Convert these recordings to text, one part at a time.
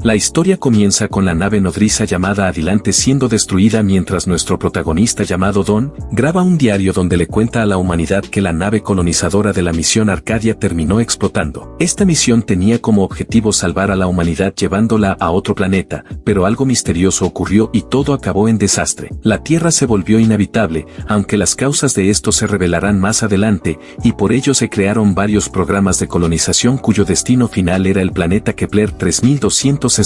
La historia comienza con la nave nodriza llamada Adelante siendo destruida mientras nuestro protagonista llamado Don graba un diario donde le cuenta a la humanidad que la nave colonizadora de la misión Arcadia terminó explotando. Esta misión tenía como objetivo salvar a la humanidad llevándola a otro planeta, pero algo misterioso ocurrió y todo acabó en desastre. La Tierra se volvió inhabitable, aunque las causas de esto se revelarán más adelante, y por ello se crearon varios programas de colonización cuyo destino final era el planeta Kepler 3265,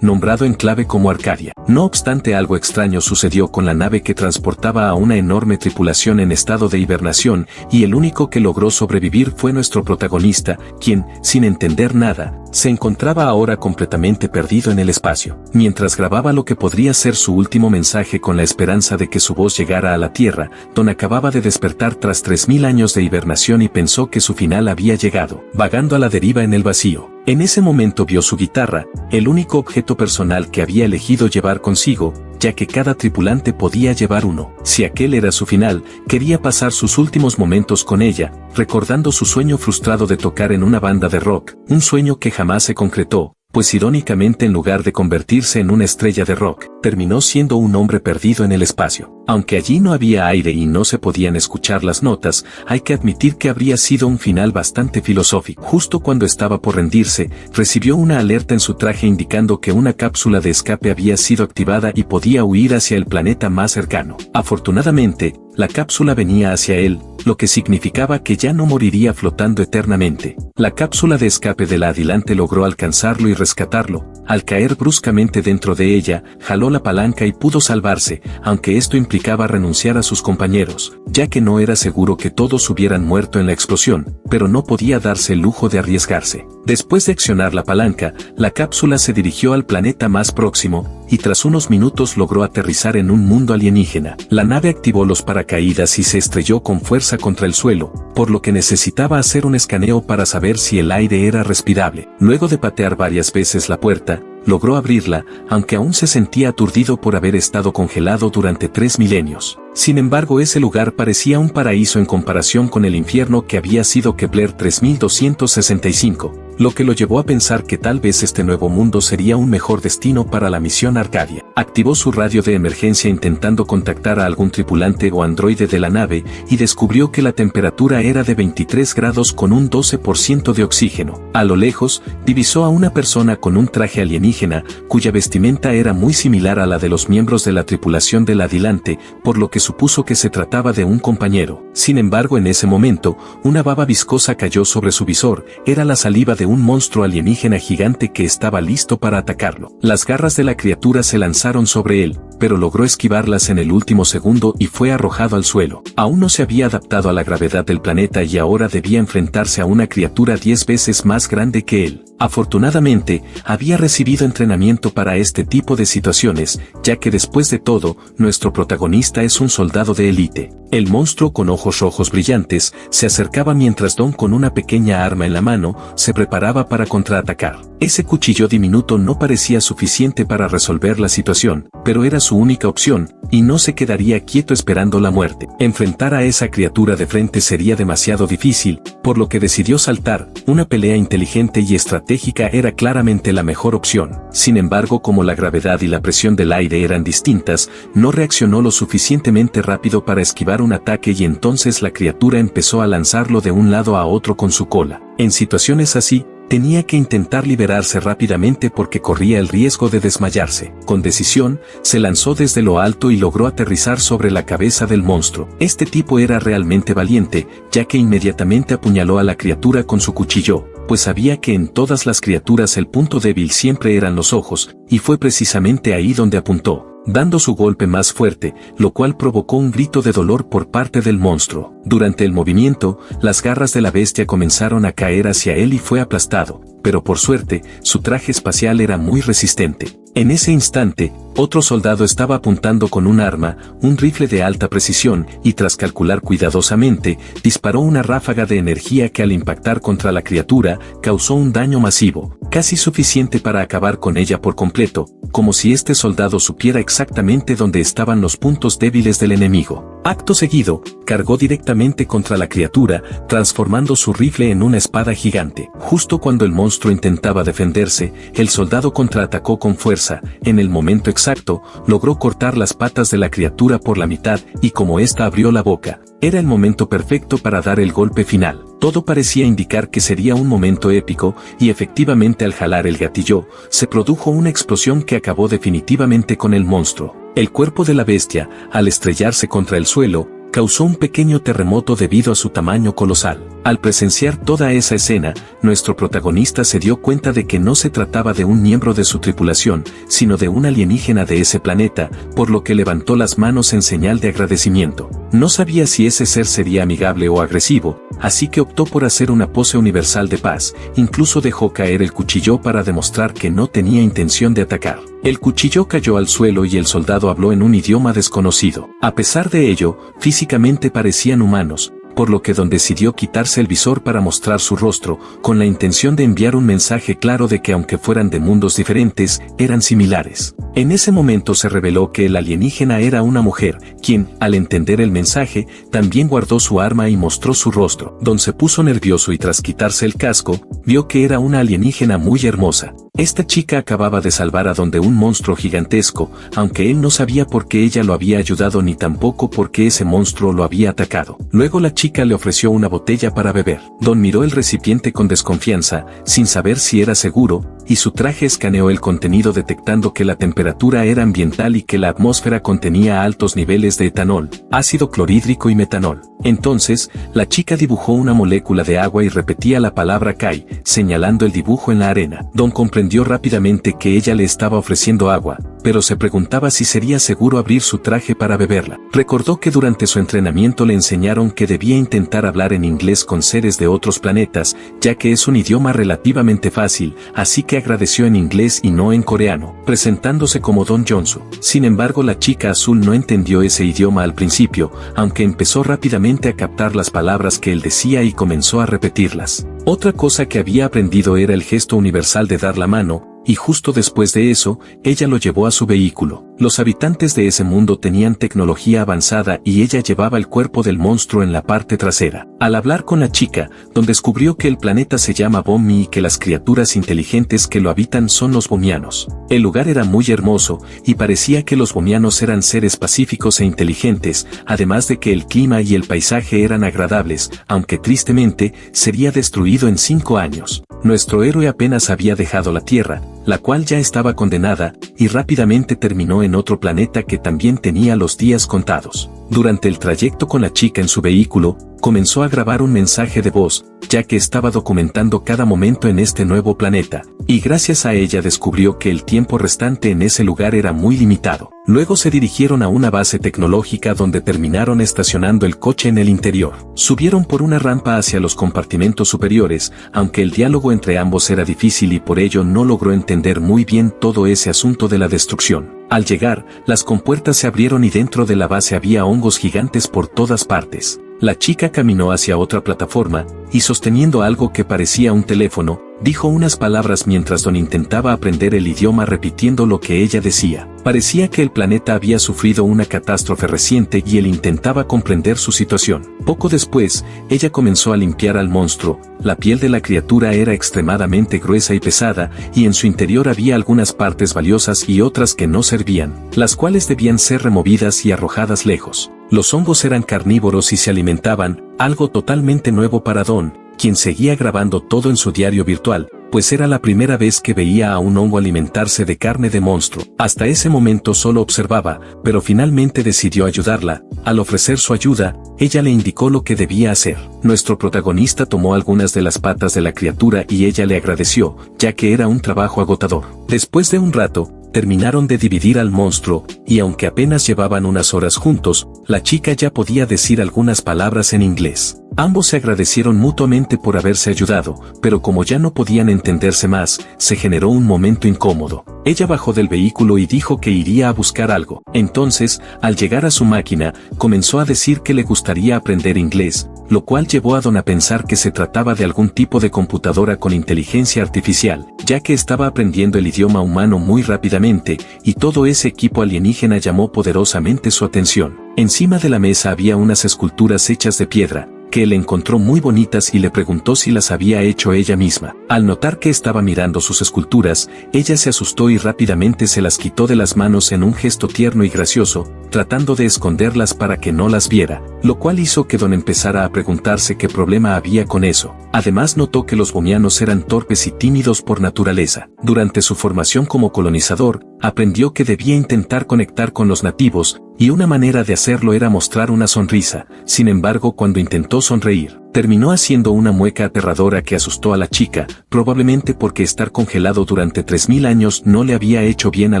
nombrado en clave como Arcadia. No obstante, algo extraño sucedió con la nave que transportaba a una enorme tripulación en estado de hibernación, y el único que logró sobrevivir fue nuestro protagonista, quien, sin entender nada, se encontraba ahora completamente perdido en el espacio. Mientras grababa lo que podría ser su último mensaje con la esperanza de que su voz llegara a la Tierra, Don acababa de despertar tras 3000 años de hibernación y pensó que su final había llegado, vagando a la deriva en el vacío. En ese momento vio su guitarra, el único objeto personal que había elegido llevar consigo, ya que cada tripulante podía llevar uno. Si aquel era su final, quería pasar sus últimos momentos con ella, recordando su sueño frustrado de tocar en una banda de rock, un sueño que jamás se concretó, pues irónicamente en lugar de convertirse en una estrella de rock, terminó siendo un hombre perdido en el espacio. Aunque allí no había aire y no se podían escuchar las notas, hay que admitir que habría sido un final bastante filosófico. Justo cuando estaba por rendirse, recibió una alerta en su traje indicando que una cápsula de escape había sido activada y podía huir hacia el planeta más cercano. Afortunadamente, la cápsula venía hacia él, lo que significaba que ya no moriría flotando eternamente. La cápsula de escape de la Adelante logró alcanzarlo y rescatarlo. Al caer bruscamente dentro de ella, jaló la palanca y pudo salvarse, aunque esto implicaba renunciar a sus compañeros, ya que no era seguro que todos hubieran muerto en la explosión, pero no podía darse el lujo de arriesgarse. Después de accionar la palanca, la cápsula se dirigió al planeta más próximo, y tras unos minutos logró aterrizar en un mundo alienígena. La nave activó los paracaídas y se estrelló con fuerza contra el suelo, por lo que necesitaba hacer un escaneo para saber si el aire era respirable. Luego de patear varias veces la puerta, logró abrirla, aunque aún se sentía aturdido por haber estado congelado durante 3 milenios. Sin embargo, ese lugar parecía un paraíso en comparación con el infierno que había sido Kepler 3265, lo que lo llevó a pensar que tal vez este nuevo mundo sería un mejor destino para la misión Arcadia. Activó su radio de emergencia intentando contactar a algún tripulante o androide de la nave y descubrió que la temperatura era de 23 grados con un 12% de oxígeno. A lo lejos, divisó a una persona con un traje alienígena, cuya vestimenta era muy similar a la de los miembros de la tripulación del Adelante, por lo que supuso que se trataba de un compañero. Sin embargo, en ese momento, una baba viscosa cayó sobre su visor, era la saliva de un monstruo alienígena gigante que estaba listo para atacarlo. Las garras de la criatura se lanzaron sobre él, pero logró esquivarlas en el último segundo y fue arrojado al suelo. Aún no se había adaptado a la gravedad del planeta y ahora debía enfrentarse a una criatura 10 veces más grande que él. Afortunadamente, había recibido entrenamiento para este tipo de situaciones, ya que después de todo, nuestro protagonista es un soldado de élite. El monstruo con ojos rojos brillantes se acercaba mientras Don, con una pequeña arma en la mano, se preparaba para contraatacar. Ese cuchillo diminuto no parecía suficiente para resolver la situación, pero era su única opción, y no se quedaría quieto esperando la muerte. Enfrentar a esa criatura de frente sería demasiado difícil, por lo que decidió saltar. Una pelea inteligente y estratégica era claramente la mejor opción. Sin embargo, como la gravedad y la presión del aire eran distintas, no reaccionó lo suficientemente rápido para esquivar un ataque y entonces la criatura empezó a lanzarlo de un lado a otro con su cola. En situaciones así, tenía que intentar liberarse rápidamente porque corría el riesgo de desmayarse. Con decisión, se lanzó desde lo alto y logró aterrizar sobre la cabeza del monstruo. Este tipo era realmente valiente, ya que inmediatamente apuñaló a la criatura con su cuchillo, pues sabía que en todas las criaturas el punto débil siempre eran los ojos, y fue precisamente ahí donde apuntó, dando su golpe más fuerte, lo cual provocó un grito de dolor por parte del monstruo. Durante el movimiento, las garras de la bestia comenzaron a caer hacia él y fue aplastado, pero por suerte, su traje espacial era muy resistente. En ese instante, Otro soldado estaba apuntando con un arma, un rifle de alta precisión, y tras calcular cuidadosamente, disparó una ráfaga de energía que al impactar contra la criatura, causó un daño masivo, casi suficiente para acabar con ella por completo, como si este soldado supiera exactamente dónde estaban los puntos débiles del enemigo. Acto seguido, cargó directamente contra la criatura, transformando su rifle en una espada gigante. Justo cuando el monstruo intentaba defenderse, el soldado contraatacó con fuerza. En el momento exacto, logró cortar las patas de la criatura por la mitad, y como ésta abrió la boca, era el momento perfecto para dar el golpe final. Todo parecía indicar que sería un momento épico, y efectivamente al jalar el gatillo, se produjo una explosión que acabó definitivamente con el monstruo. El cuerpo de la bestia, al estrellarse contra el suelo, causó un pequeño terremoto debido a su tamaño colosal. Al presenciar toda esa escena, nuestro protagonista se dio cuenta de que no se trataba de un miembro de su tripulación, sino de un alienígena de ese planeta, por lo que levantó las manos en señal de agradecimiento. No sabía si ese ser sería amigable o agresivo, así que optó por hacer una pose universal de paz, incluso dejó caer el cuchillo para demostrar que no tenía intención de atacar. El cuchillo cayó al suelo y el soldado habló en un idioma desconocido. A pesar de ello, físicamente parecían humanos, por lo que Don decidió quitarse el visor para mostrar su rostro, con la intención de enviar un mensaje claro de que aunque fueran de mundos diferentes, eran similares. En ese momento se reveló que el alienígena era una mujer, quien, al entender el mensaje, también guardó su arma y mostró su rostro. Don se puso nervioso y tras quitarse el casco, vio que era una alienígena muy hermosa. Esta chica acababa de salvar a Don de un monstruo gigantesco, aunque él no sabía por qué ella lo había ayudado ni tampoco por qué ese monstruo lo había atacado. Luego la chica le ofreció una botella para beber. Don miró el recipiente con desconfianza, sin saber si era seguro, y su traje escaneó el contenido detectando que la temperatura era ambiental y que la atmósfera contenía altos niveles de etanol, ácido clorhídrico y metanol. Entonces, la chica dibujó una molécula de agua y repetía la palabra Kai, señalando el dibujo en la arena. Don comprendió rápidamente que ella le estaba ofreciendo agua, pero se preguntaba si sería seguro abrir su traje para beberla. Recordó que durante su entrenamiento le enseñaron que debía intentar hablar en inglés con seres de otros planetas, ya que es un idioma relativamente fácil, así que agradeció en inglés y no en coreano, presentándose como Don Jonsu. Sin embargo, la chica azul no entendió ese idioma al principio, aunque empezó rápidamente a captar las palabras que él decía y comenzó a repetirlas. Otra cosa que había aprendido era el gesto universal de dar la mano, y justo después de eso, ella lo llevó a su vehículo. Los habitantes de ese mundo tenían tecnología avanzada y ella llevaba el cuerpo del monstruo en la parte trasera. Al hablar con la chica, Don descubrió que el planeta se llama Bomi y que las criaturas inteligentes que lo habitan son los bomianos. El lugar era muy hermoso, y parecía que los bomianos eran seres pacíficos e inteligentes, además de que el clima y el paisaje eran agradables, aunque tristemente, sería destruido en 5 años. Nuestro héroe apenas había dejado la Tierra, la cual ya estaba condenada, y rápidamente terminó en otro planeta que también tenía los días contados. Durante el trayecto con la chica en su vehículo, comenzó a grabar un mensaje de voz, ya que estaba documentando cada momento en este nuevo planeta, y gracias a ella descubrió que el tiempo restante en ese lugar era muy limitado. Luego se dirigieron a una base tecnológica donde terminaron estacionando el coche en el interior. Subieron por una rampa hacia los compartimentos superiores, aunque el diálogo entre ambos era difícil y por ello no logró entender muy bien todo ese asunto de la destrucción. Al llegar, las compuertas se abrieron y dentro de la base había hongos gigantes por todas partes. La chica caminó hacia otra plataforma, y sosteniendo algo que parecía un teléfono, dijo unas palabras mientras Don intentaba aprender el idioma repitiendo lo que ella decía. Parecía que el planeta había sufrido una catástrofe reciente y él intentaba comprender su situación. Poco después, ella comenzó a limpiar al monstruo. La piel de la criatura era extremadamente gruesa y pesada, y en su interior había algunas partes valiosas y otras que no servían, las cuales debían ser removidas y arrojadas lejos. Los hongos eran carnívoros y se alimentaban, algo totalmente nuevo para Don, quien seguía grabando todo en su diario virtual, pues era la primera vez que veía a un hongo alimentarse de carne de monstruo. Hasta ese momento solo observaba, pero finalmente decidió ayudarla. Al ofrecer su ayuda, ella le indicó lo que debía hacer. Nuestro protagonista tomó algunas de las patas de la criatura y ella le agradeció, ya que era un trabajo agotador. Después de un rato, terminaron de dividir al monstruo, y aunque apenas llevaban unas horas juntos, la chica ya podía decir algunas palabras en inglés. Ambos se agradecieron mutuamente por haberse ayudado, pero como ya no podían entenderse más, se generó un momento incómodo. Ella bajó del vehículo y dijo que iría a buscar algo. Entonces, al llegar a su máquina, comenzó a decir que le gustaría aprender inglés, lo cual llevó a Don a pensar que se trataba de algún tipo de computadora con inteligencia artificial, ya que estaba aprendiendo el idioma humano muy rápidamente, y todo ese equipo alienígena llamó poderosamente su atención. Encima de la mesa había unas esculturas hechas de piedra, que él encontró muy bonitas y le preguntó si las había hecho ella misma. Al notar que estaba mirando sus esculturas, ella se asustó y rápidamente se las quitó de las manos en un gesto tierno y gracioso, tratando de esconderlas para que no las viera, lo cual hizo que Don empezara a preguntarse qué problema había con eso. Además notó que los bomianos eran torpes y tímidos por naturaleza. Durante su formación como colonizador, aprendió que debía intentar conectar con los nativos, y una manera de hacerlo era mostrar una sonrisa. Sin embargo, cuando intentó sonreír, terminó haciendo una mueca aterradora que asustó a la chica, probablemente porque estar congelado durante 3000 años no le había hecho bien a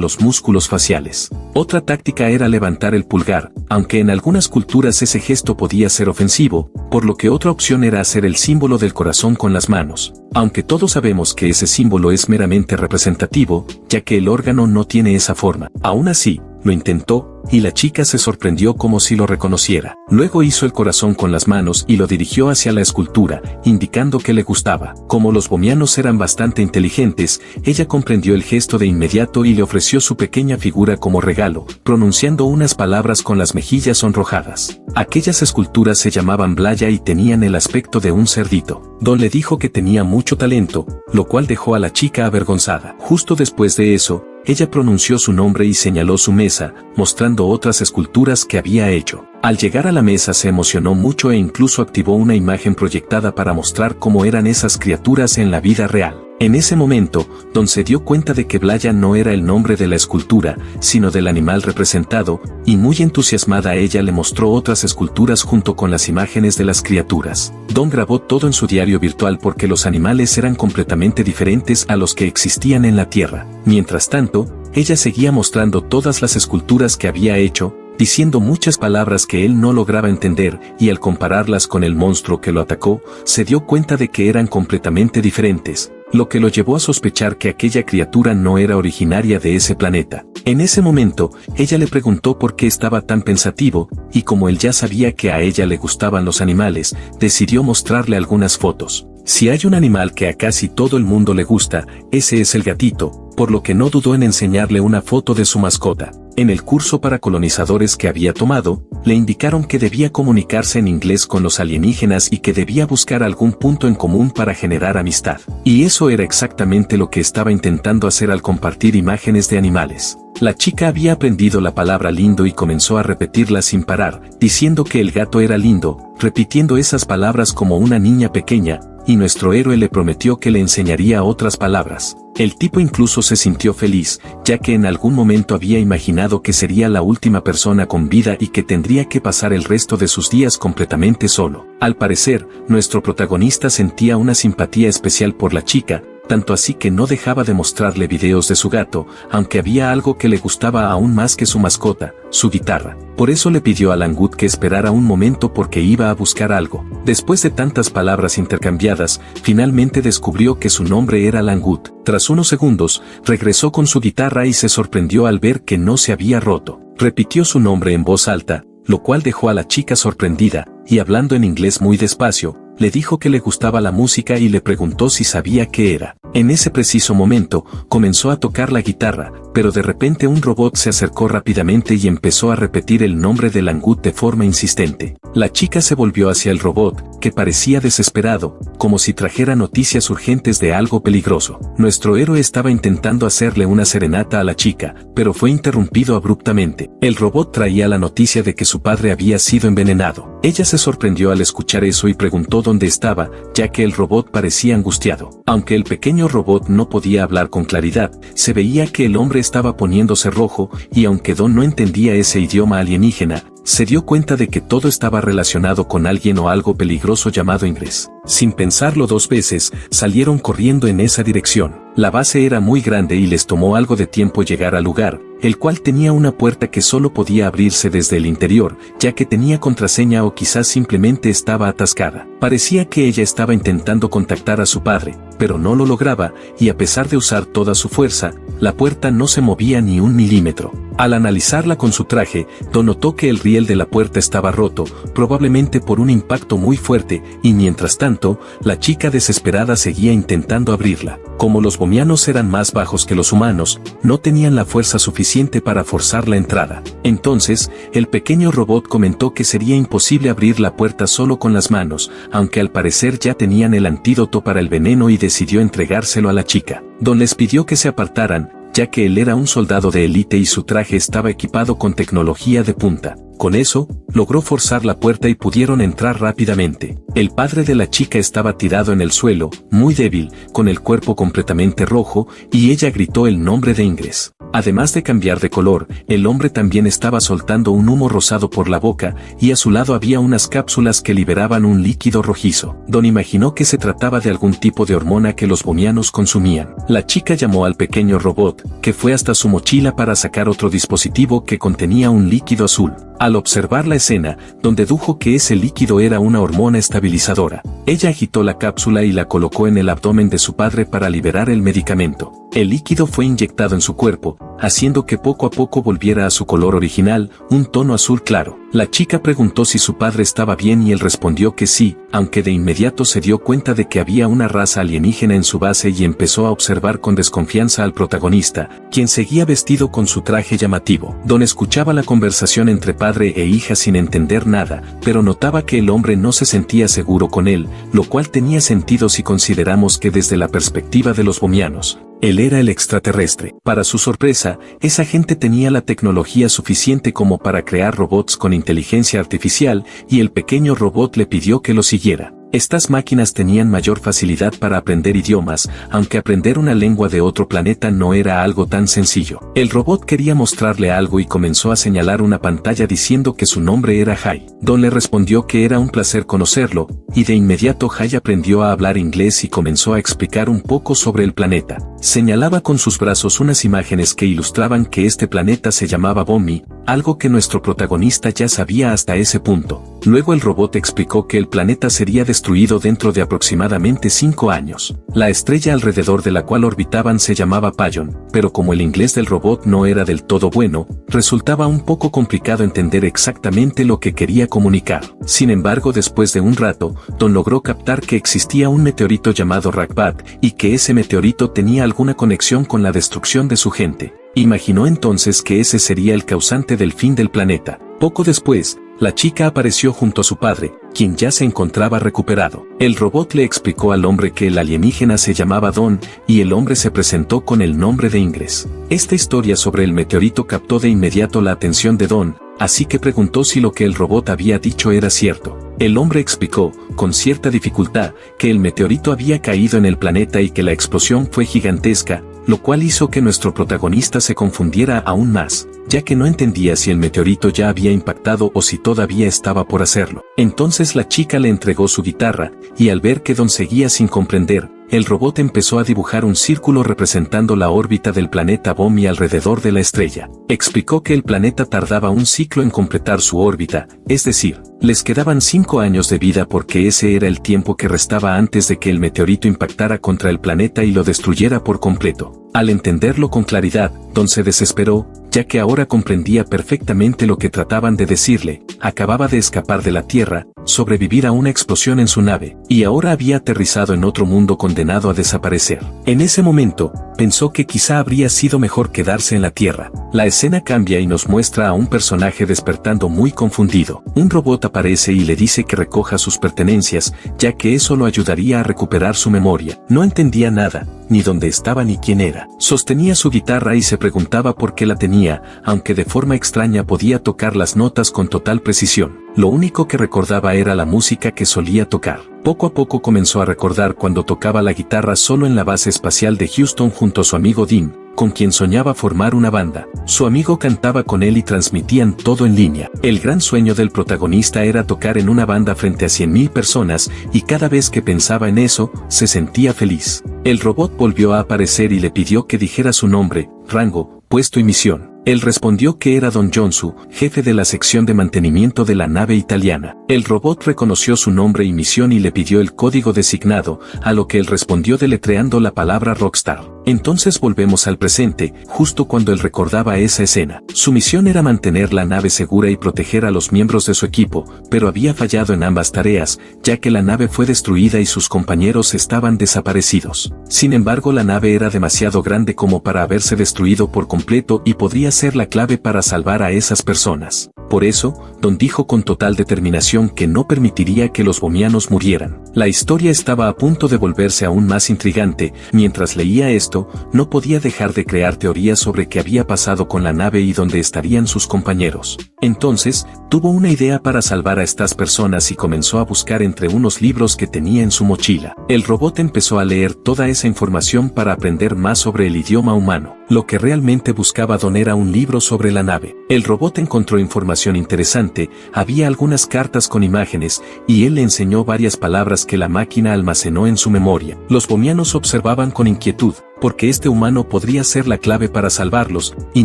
los músculos faciales. Otra táctica era levantar el pulgar, aunque en algunas culturas ese gesto podía ser ofensivo, por lo que otra opción era hacer el símbolo del corazón con las manos. Aunque todos sabemos que ese símbolo es meramente representativo, ya que el órgano no tiene esa forma. Aún así, lo intentó, y la chica se sorprendió como si lo reconociera. Luego hizo el corazón con las manos y lo dirigió hacia la escultura, indicando que le gustaba. Como los bomianos eran bastante inteligentes, ella comprendió el gesto de inmediato y le ofreció su pequeña figura como regalo, pronunciando unas palabras con las mejillas sonrojadas. Aquellas esculturas se llamaban Blaya y tenían el aspecto de un cerdito. Don le dijo que tenía mucho talento, lo cual dejó a la chica avergonzada. Justo después de eso, ella pronunció su nombre y señaló su mesa, mostrando otras esculturas que había hecho. Al llegar a la mesa se emocionó mucho e incluso activó una imagen proyectada para mostrar cómo eran esas criaturas en la vida real. En ese momento, Don se dio cuenta de que Blaya no era el nombre de la escultura, sino del animal representado, y muy entusiasmada ella le mostró otras esculturas junto con las imágenes de las criaturas. Don grabó todo en su diario virtual porque los animales eran completamente diferentes a los que existían en la Tierra. Mientras tanto, ella seguía mostrando todas las esculturas que había hecho, diciendo muchas palabras que él no lograba entender, y al compararlas con el monstruo que lo atacó, se dio cuenta de que eran completamente diferentes, lo que lo llevó a sospechar que aquella criatura no era originaria de ese planeta. En ese momento, ella le preguntó por qué estaba tan pensativo, y como él ya sabía que a ella le gustaban los animales, decidió mostrarle algunas fotos. Si hay un animal que a casi todo el mundo le gusta, ese es el gatito, por lo que no dudó en enseñarle una foto de su mascota. En el curso para colonizadores que había tomado, le indicaron que debía comunicarse en inglés con los alienígenas y que debía buscar algún punto en común para generar amistad. Y eso era exactamente lo que estaba intentando hacer al compartir imágenes de animales. La chica había aprendido la palabra lindo y comenzó a repetirla sin parar, diciendo que el gato era lindo, repitiendo esas palabras como una niña pequeña, y nuestro héroe le prometió que le enseñaría otras palabras. El tipo incluso se sintió feliz, ya que en algún momento había imaginado que sería la última persona con vida y que tendría que pasar el resto de sus días completamente solo. Al parecer, nuestro protagonista sentía una simpatía especial por la chica, tanto así que no dejaba de mostrarle videos de su gato, aunque había algo que le gustaba aún más que su mascota, su guitarra. Por eso le pidió a Langut que esperara un momento porque iba a buscar algo. Después de tantas palabras intercambiadas, finalmente descubrió que su nombre era Langut. Tras unos segundos, regresó con su guitarra y se sorprendió al ver que no se había roto. Repitió su nombre en voz alta, lo cual dejó a la chica sorprendida, y hablando en inglés muy despacio, le dijo que le gustaba la música y le preguntó si sabía qué era. En ese preciso momento, comenzó a tocar la guitarra, pero de repente un robot se acercó rápidamente y empezó a repetir el nombre de Langut de forma insistente. La chica se volvió hacia el robot, que parecía desesperado, como si trajera noticias urgentes de algo peligroso. Nuestro héroe estaba intentando hacerle una serenata a la chica, pero fue interrumpido abruptamente. El robot traía la noticia de que su padre había sido envenenado. Ella se sorprendió al escuchar eso y preguntó dónde estaba, ya que el robot parecía angustiado. Aunque el pequeño robot no podía hablar con claridad, se veía que el hombre estaba poniéndose rojo, y aunque Don no entendía ese idioma alienígena, se dio cuenta de que todo estaba relacionado con alguien o algo peligroso llamado inglés. Sin pensarlo dos veces, salieron corriendo en esa dirección. La base era muy grande y les tomó algo de tiempo llegar al lugar. el cual tenía una puerta que solo podía abrirse desde el interior, ya que tenía contraseña o quizás simplemente estaba atascada. Parecía que ella estaba intentando contactar a su padre, pero no lo lograba, y a pesar de usar toda su fuerza, la puerta no se movía ni un milímetro. Al analizarla con su traje, Don notó que el riel de la puerta estaba roto, probablemente por un impacto muy fuerte, y mientras tanto, la chica desesperada seguía intentando abrirla. Como los bomianos eran más bajos que los humanos, no tenían la fuerza suficiente para forzar la entrada. Entonces, el pequeño robot comentó que sería imposible abrir la puerta solo con las manos, aunque al parecer ya tenían el antídoto para el veneno y decidió entregárselo a la chica. Don les pidió que se apartaran, ya que él era un soldado de élite y su traje estaba equipado con tecnología de punta. Con eso, logró forzar la puerta y pudieron entrar rápidamente. El padre de la chica estaba tirado en el suelo, muy débil, con el cuerpo completamente rojo, y ella gritó el nombre de Ingres. Además de cambiar de color, el hombre también estaba soltando un humo rosado por la boca, y a su lado había unas cápsulas que liberaban un líquido rojizo. Don imaginó que se trataba de algún tipo de hormona que los bomianos consumían. La chica llamó al pequeño robot, que fue hasta su mochila para sacar otro dispositivo que contenía un líquido azul. Al observar la escena, Don dedujo que ese líquido era una hormona estabilizadora. Ella agitó la cápsula y la colocó en el abdomen de su padre para liberar el medicamento. El líquido fue inyectado en su cuerpo, haciendo que poco a poco volviera a su color original, un tono azul claro. La chica preguntó si su padre estaba bien y él respondió que sí, aunque de inmediato se dio cuenta de que había una raza alienígena en su base y empezó a observar con desconfianza al protagonista, quien seguía vestido con su traje llamativo. Don escuchaba la conversación entre padre e hija sin entender nada, pero notaba que el hombre no se sentía seguro con él, lo cual tenía sentido si consideramos que desde la perspectiva de los bomianos, él era el extraterrestre. Para su sorpresa, esa gente tenía la tecnología suficiente como para crear robots con inteligencia artificial, y el pequeño robot le pidió que lo siguiera. Estas máquinas tenían mayor facilidad para aprender idiomas, aunque aprender una lengua de otro planeta no era algo tan sencillo. El robot quería mostrarle algo y comenzó a señalar una pantalla diciendo que su nombre era Jai. Don le respondió que era un placer conocerlo, y de inmediato Jai aprendió a hablar inglés y comenzó a explicar un poco sobre el planeta. Señalaba con sus brazos unas imágenes que ilustraban que este planeta se llamaba Bomi, algo que nuestro protagonista ya sabía hasta ese punto. Luego el robot explicó que el planeta sería destruido dentro de aproximadamente 5 años. La estrella alrededor de la cual orbitaban se llamaba Payon, pero como el inglés del robot no era del todo bueno, resultaba un poco complicado entender exactamente lo que quería comunicar. Sin embargo, después de un rato, Don logró captar que existía un meteorito llamado Rakbat, y que ese meteorito tenía alguna conexión con la destrucción de su gente. Imaginó entonces que ese sería el causante del fin del planeta. Poco después, la chica apareció junto a su padre, quien ya se encontraba recuperado. El robot le explicó al hombre que el alienígena se llamaba Don, y el hombre se presentó con el nombre de Ingres. Esta historia sobre el meteorito captó de inmediato la atención de Don, así que preguntó si lo que el robot había dicho era cierto. El hombre explicó, con cierta dificultad, que el meteorito había caído en el planeta y que la explosión fue gigantesca, lo cual hizo que nuestro protagonista se confundiera aún más, ya que no entendía si el meteorito ya había impactado o si todavía estaba por hacerlo. Entonces la chica le entregó su guitarra, y al ver que Don seguía sin comprender, el robot empezó a dibujar un círculo representando la órbita del planeta Bomi alrededor de la estrella. Explicó que el planeta tardaba un ciclo en completar su órbita, es decir, les quedaban 5 años de vida porque ese era el tiempo que restaba antes de que el meteorito impactara contra el planeta y lo destruyera por completo. Al entenderlo con claridad, Don se desesperó, ya que ahora comprendía perfectamente lo que trataban de decirle. Acababa de escapar de la Tierra, sobrevivir a una explosión en su nave, y ahora había aterrizado en otro mundo condenado a desaparecer. En ese momento, pensó que quizá habría sido mejor quedarse en la Tierra. La escena cambia y nos muestra a un personaje despertando muy confundido. Un robot aparece y le dice que recoja sus pertenencias, ya que eso lo ayudaría a recuperar su memoria. No entendía nada, ni dónde estaba ni quién era. Sostenía su guitarra y se preguntaba por qué la tenía, aunque de forma extraña podía tocar las notas con total precisión. Lo único que recordaba era la música que solía tocar. Poco a poco comenzó a recordar cuando tocaba la guitarra solo en la base espacial de Houston junto a su amigo Dean, con quien soñaba formar una banda. Su amigo cantaba con él y transmitían todo en línea. El gran sueño del protagonista era tocar en una banda frente a 100,000 personas, y cada vez que pensaba en eso, se sentía feliz. El robot volvió a aparecer y le pidió que dijera su nombre, rango, puesto y misión. Él respondió que era Don Jonsu, jefe de la sección de mantenimiento de la nave italiana. El robot reconoció su nombre y misión y le pidió el código designado, a lo que él respondió deletreando la palabra Rockstar. Entonces volvemos al presente, justo cuando él recordaba esa escena. Su misión era mantener la nave segura y proteger a los miembros de su equipo, pero había fallado en ambas tareas, ya que la nave fue destruida y sus compañeros estaban desaparecidos. Sin embargo, la nave era demasiado grande como para haberse destruido por completo y podría ser la clave para salvar a esas personas. Por eso, Don dijo con total determinación que no permitiría que los bomianos murieran. La historia estaba a punto de volverse aún más intrigante. Mientras leía esto, no podía dejar de crear teorías sobre qué había pasado con la nave y dónde estarían sus compañeros. Entonces, tuvo una idea para salvar a estas personas y comenzó a buscar entre unos libros que tenía en su mochila. El robot empezó a leer toda esa información para aprender más sobre el idioma humano. Lo que realmente buscaba Don era un libro sobre la nave. El robot encontró información interesante, había algunas cartas con imágenes, y él le enseñó varias palabras que la máquina almacenó en su memoria. Los bomianos observaban con inquietud, porque este humano podría ser la clave para salvarlos, y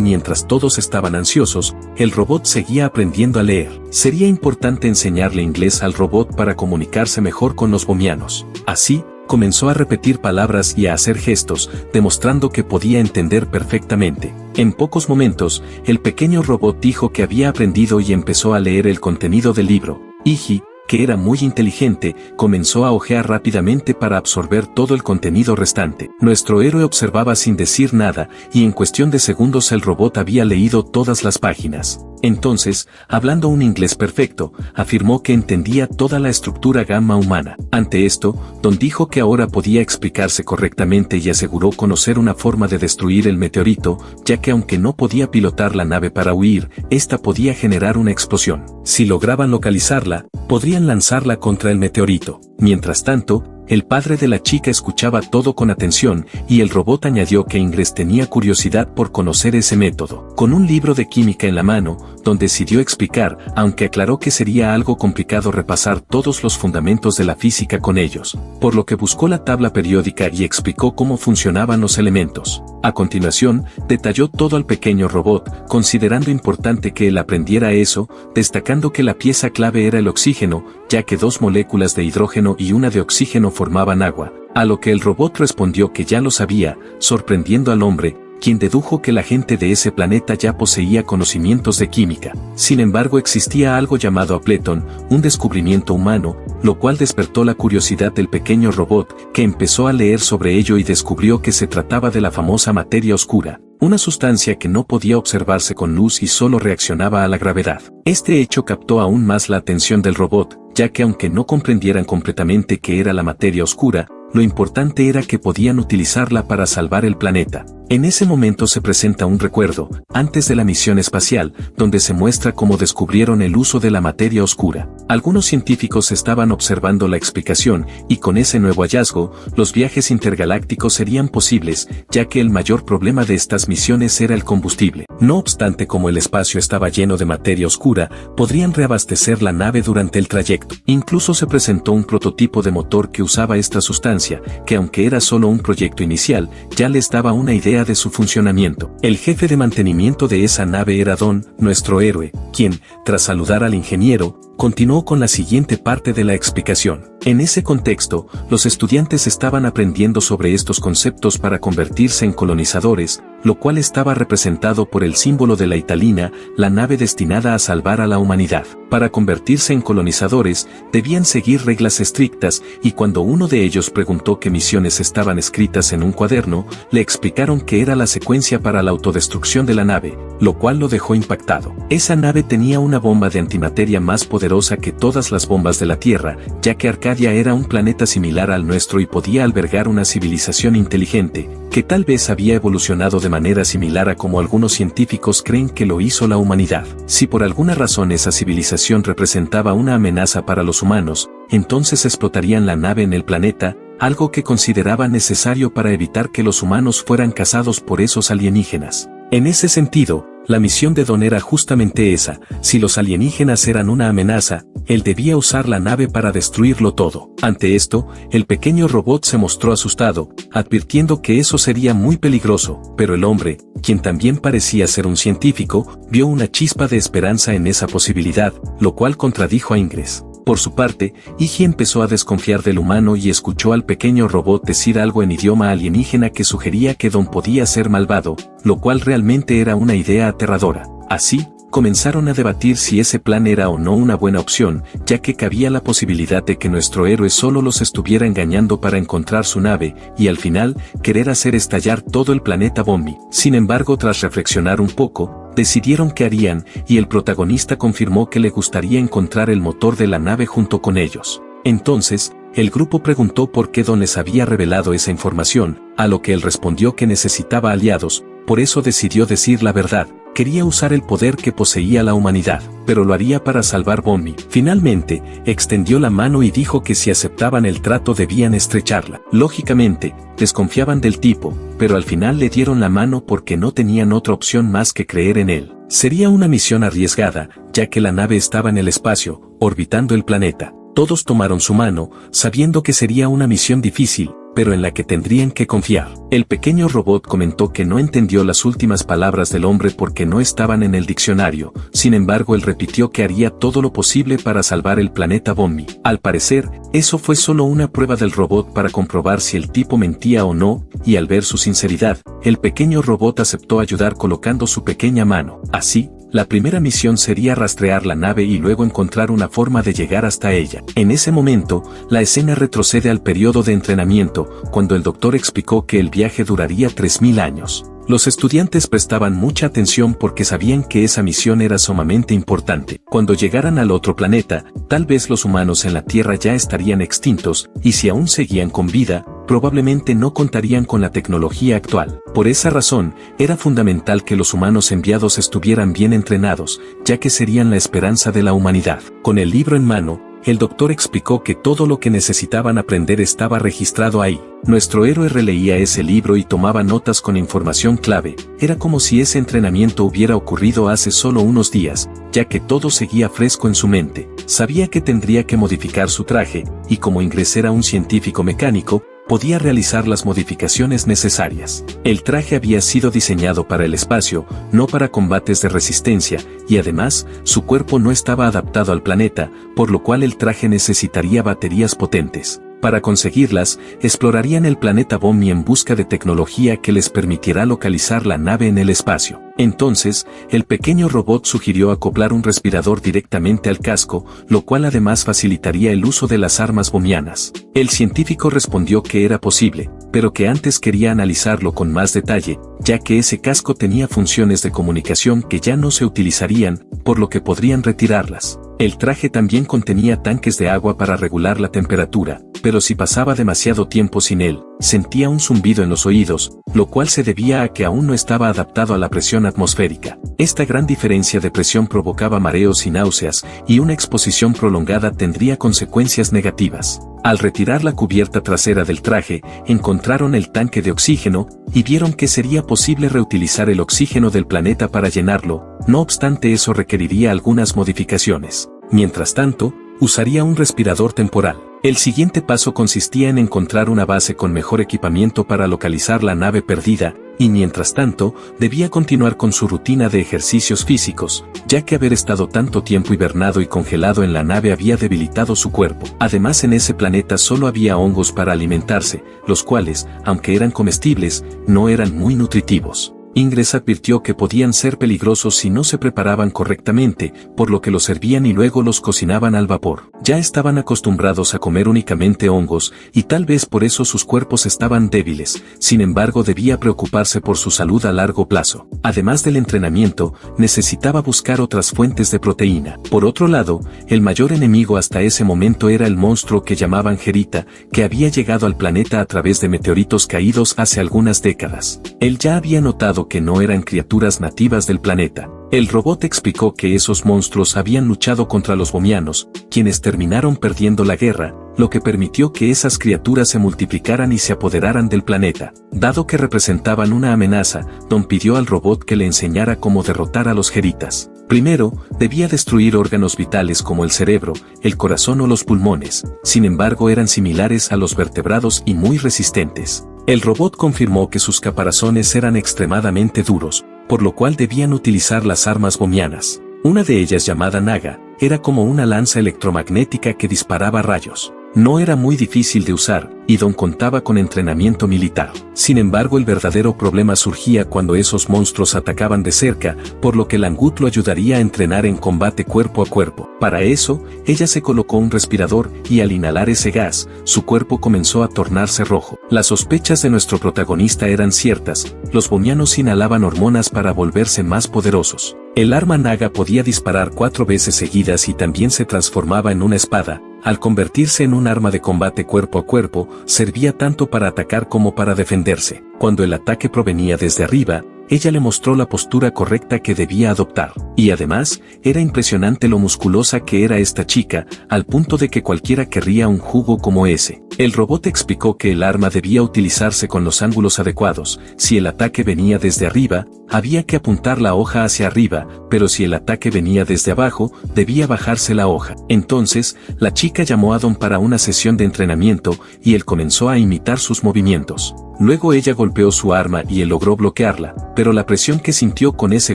mientras todos estaban ansiosos, el robot seguía aprendiendo a leer. Sería importante enseñarle inglés al robot para comunicarse mejor con los bomianos. Así, comenzó a repetir palabras y a hacer gestos, demostrando que podía entender perfectamente. En pocos momentos, el pequeño robot dijo que había aprendido y empezó a leer el contenido del libro. Iji, que era muy inteligente, comenzó a hojear rápidamente para absorber todo el contenido restante. Nuestro héroe observaba sin decir nada, y en cuestión de segundos el robot había leído todas las páginas. Entonces, hablando un inglés perfecto, afirmó que entendía toda la estructura gamma humana. Ante esto, Don dijo que ahora podía explicarse correctamente y aseguró conocer una forma de destruir el meteorito, ya que aunque no podía pilotar la nave para huir, esta podía generar una explosión. Si lograban localizarla, podrían lanzarla contra el meteorito. Mientras tanto, el padre de la chica escuchaba todo con atención, y el robot añadió que Ingres tenía curiosidad por conocer ese método. Con un libro de química en la mano, Don decidió explicar, aunque aclaró que sería algo complicado repasar todos los fundamentos de la física con ellos, por lo que buscó la tabla periódica y explicó cómo funcionaban los elementos. A continuación, detalló todo al pequeño robot, considerando importante que él aprendiera eso, destacando que la pieza clave era el oxígeno, ya que 2 moléculas de hidrógeno y una de oxígeno formaban agua, a lo que el robot respondió que ya lo sabía, sorprendiendo al hombre, quien dedujo que la gente de ese planeta ya poseía conocimientos de química. Sin embargo, existía algo llamado Appleton, un descubrimiento humano, lo cual despertó la curiosidad del pequeño robot, que empezó a leer sobre ello y descubrió que se trataba de la famosa materia oscura, una sustancia que no podía observarse con luz y solo reaccionaba a la gravedad. Este hecho captó aún más la atención del robot, ya que aunque no comprendieran completamente qué era la materia oscura, lo importante era que podían utilizarla para salvar el planeta. En ese momento se presenta un recuerdo, antes de la misión espacial, donde se muestra cómo descubrieron el uso de la materia oscura. Algunos científicos estaban observando la explicación, y con ese nuevo hallazgo, los viajes intergalácticos serían posibles, ya que el mayor problema de estas misiones era el combustible. No obstante, como el espacio estaba lleno de materia oscura, podrían reabastecer la nave durante el trayecto. Incluso se presentó un prototipo de motor que usaba esta sustancia, que aunque era solo un proyecto inicial, ya les daba una idea de su funcionamiento. El jefe de mantenimiento de esa nave era Don, nuestro héroe, quien, tras saludar al ingeniero, continuó con la siguiente parte de la explicación. En ese contexto, los estudiantes estaban aprendiendo sobre estos conceptos para convertirse en colonizadores, lo cual estaba representado por el símbolo de la Italina, la nave destinada a salvar a la humanidad. Para convertirse en colonizadores, debían seguir reglas estrictas, y cuando uno de ellos preguntó qué misiones estaban escritas en un cuaderno, le explicaron que era la secuencia para la autodestrucción de la nave, lo cual lo dejó impactado. Esa nave tenía una bomba de antimateria más poderosa que todas las bombas de la Tierra, ya que Arcadia era un planeta similar al nuestro y podía albergar una civilización inteligente, que tal vez había evolucionado de manera similar a como algunos científicos creen que lo hizo la humanidad. Si por alguna razón esa civilización representaba una amenaza para los humanos, entonces explotarían la nave en el planeta, algo que consideraba necesario para evitar que los humanos fueran cazados por esos alienígenas. En ese sentido, La misión de Don era justamente esa: si los alienígenas eran una amenaza, él debía usar la nave para destruirlo todo. Ante esto, el pequeño robot se mostró asustado, advirtiendo que eso sería muy peligroso, pero el hombre, quien también parecía ser un científico, vio una chispa de esperanza en esa posibilidad, lo cual contradijo a Ingress. Por su parte, Iggy empezó a desconfiar del humano y escuchó al pequeño robot decir algo en idioma alienígena que sugería que Don podía ser malvado, lo cual realmente era una idea aterradora. Así, comenzaron a debatir si ese plan era o no una buena opción, ya que cabía la posibilidad de que nuestro héroe solo los estuviera engañando para encontrar su nave, y al final, querer hacer estallar todo el planeta Bombi. Sin embargo, tras reflexionar un poco, decidieron qué harían, y el protagonista confirmó que le gustaría encontrar el motor de la nave junto con ellos. Entonces, el grupo preguntó por qué Don les había revelado esa información, a lo que él respondió que necesitaba aliados, por eso decidió decir la verdad. Quería usar el poder que poseía la humanidad, pero lo haría para salvar Bombi. Finalmente, extendió la mano y dijo que si aceptaban el trato debían estrecharla. Lógicamente, desconfiaban del tipo, pero al final le dieron la mano porque no tenían otra opción más que creer en él. Sería una misión arriesgada, ya que la nave estaba en el espacio, orbitando el planeta. Todos tomaron su mano, sabiendo que sería una misión difícil, pero en la que tendrían que confiar. El pequeño robot comentó que no entendió las últimas palabras del hombre porque no estaban en el diccionario, sin embargo él repitió que haría todo lo posible para salvar el planeta Bombi. Al parecer, eso fue solo una prueba del robot para comprobar si el tipo mentía o no, y al ver su sinceridad, el pequeño robot aceptó ayudar colocando su pequeña mano. Así, la primera misión sería rastrear la nave y luego encontrar una forma de llegar hasta ella. En ese momento, la escena retrocede al periodo de entrenamiento, cuando el doctor explicó que el viaje duraría 3000 años. Los estudiantes prestaban mucha atención porque sabían que esa misión era sumamente importante. Cuando llegaran al otro planeta, tal vez los humanos en la Tierra ya estarían extintos, y si aún seguían con vida, probablemente no contarían con la tecnología actual. Por esa razón, era fundamental que los humanos enviados estuvieran bien entrenados, ya que serían la esperanza de la humanidad. Con el libro en mano, el doctor explicó que todo lo que necesitaban aprender estaba registrado ahí. Nuestro héroe releía ese libro y tomaba notas con información clave. Era como si ese entrenamiento hubiera ocurrido hace solo unos días, ya que todo seguía fresco en su mente. Sabía que tendría que modificar su traje, y como Ingress era un científico mecánico, podía realizar las modificaciones necesarias. El traje había sido diseñado para el espacio, no para combates de resistencia, y además, su cuerpo no estaba adaptado al planeta, por lo cual el traje necesitaría baterías potentes. Para conseguirlas, explorarían el planeta Bombi en busca de tecnología que les permitirá localizar la nave en el espacio. Entonces, el pequeño robot sugirió acoplar un respirador directamente al casco, lo cual además facilitaría el uso de las armas bomianas. El científico respondió que era posible, pero que antes quería analizarlo con más detalle, ya que ese casco tenía funciones de comunicación que ya no se utilizarían, por lo que podrían retirarlas. El traje también contenía tanques de agua para regular la temperatura, pero si pasaba demasiado tiempo sin él, sentía un zumbido en los oídos, lo cual se debía a que aún no estaba adaptado a la presión atmosférica. Esta gran diferencia de presión provocaba mareos y náuseas, y una exposición prolongada tendría consecuencias negativas. Al retirar la cubierta trasera del traje, encontraron el tanque de oxígeno, y vieron que sería posible reutilizar el oxígeno del planeta para llenarlo, no obstante eso requeriría algunas modificaciones. Mientras tanto, usaría un respirador temporal. El siguiente paso consistía en encontrar una base con mejor equipamiento para localizar la nave perdida, y mientras tanto, debía continuar con su rutina de ejercicios físicos, ya que haber estado tanto tiempo hibernado y congelado en la nave había debilitado su cuerpo. Además, en ese planeta solo había hongos para alimentarse, los cuales, aunque eran comestibles, no eran muy nutritivos. Ingress advirtió que podían ser peligrosos si no se preparaban correctamente, por lo que los servían y luego los cocinaban al vapor. Ya estaban acostumbrados a comer únicamente hongos, y tal vez por eso sus cuerpos estaban débiles, sin embargo debía preocuparse por su salud a largo plazo. Además del entrenamiento, necesitaba buscar otras fuentes de proteína. Por otro lado, el mayor enemigo hasta ese momento era el monstruo que llamaban Gerita, que había llegado al planeta a través de meteoritos caídos hace algunas décadas. Él ya había notado que no eran criaturas nativas del planeta. El robot explicó que esos monstruos habían luchado contra los bomianos, quienes terminaron perdiendo la guerra, lo que permitió que esas criaturas se multiplicaran y se apoderaran del planeta. Dado que representaban una amenaza, Don pidió al robot que le enseñara cómo derrotar a los Geritas. Primero, debía destruir órganos vitales como el cerebro, el corazón o los pulmones, sin embargo eran similares a los vertebrados y muy resistentes. El robot confirmó que sus caparazones eran extremadamente duros, por lo cual debían utilizar las armas bomianas. Una de ellas, llamada Naga, era como una lanza electromagnética que disparaba rayos. No era muy difícil de usar, y Don contaba con entrenamiento militar. Sin embargo, el verdadero problema surgía cuando esos monstruos atacaban de cerca, por lo que Langut lo ayudaría a entrenar en combate cuerpo a cuerpo. Para eso, ella se colocó un respirador, y al inhalar ese gas, su cuerpo comenzó a tornarse rojo. Las sospechas de nuestro protagonista eran ciertas, los bomianos inhalaban hormonas para volverse más poderosos. El arma Naga podía disparar 4 veces seguidas y también se transformaba en una espada. Al convertirse en un arma de combate cuerpo a cuerpo, servía tanto para atacar como para defenderse. Cuando el ataque provenía desde arriba, ella le mostró la postura correcta que debía adoptar. Y además, era impresionante lo musculosa que era esta chica, al punto de que cualquiera querría un jugo como ese. El robot explicó que el arma debía utilizarse con los ángulos adecuados. Si el ataque venía desde arriba, había que apuntar la hoja hacia arriba, pero si el ataque venía desde abajo, debía bajarse la hoja. Entonces, la chica llamó a Don para una sesión de entrenamiento, y él comenzó a imitar sus movimientos. Luego ella golpeó su arma y él logró bloquearla, pero la presión que sintió con ese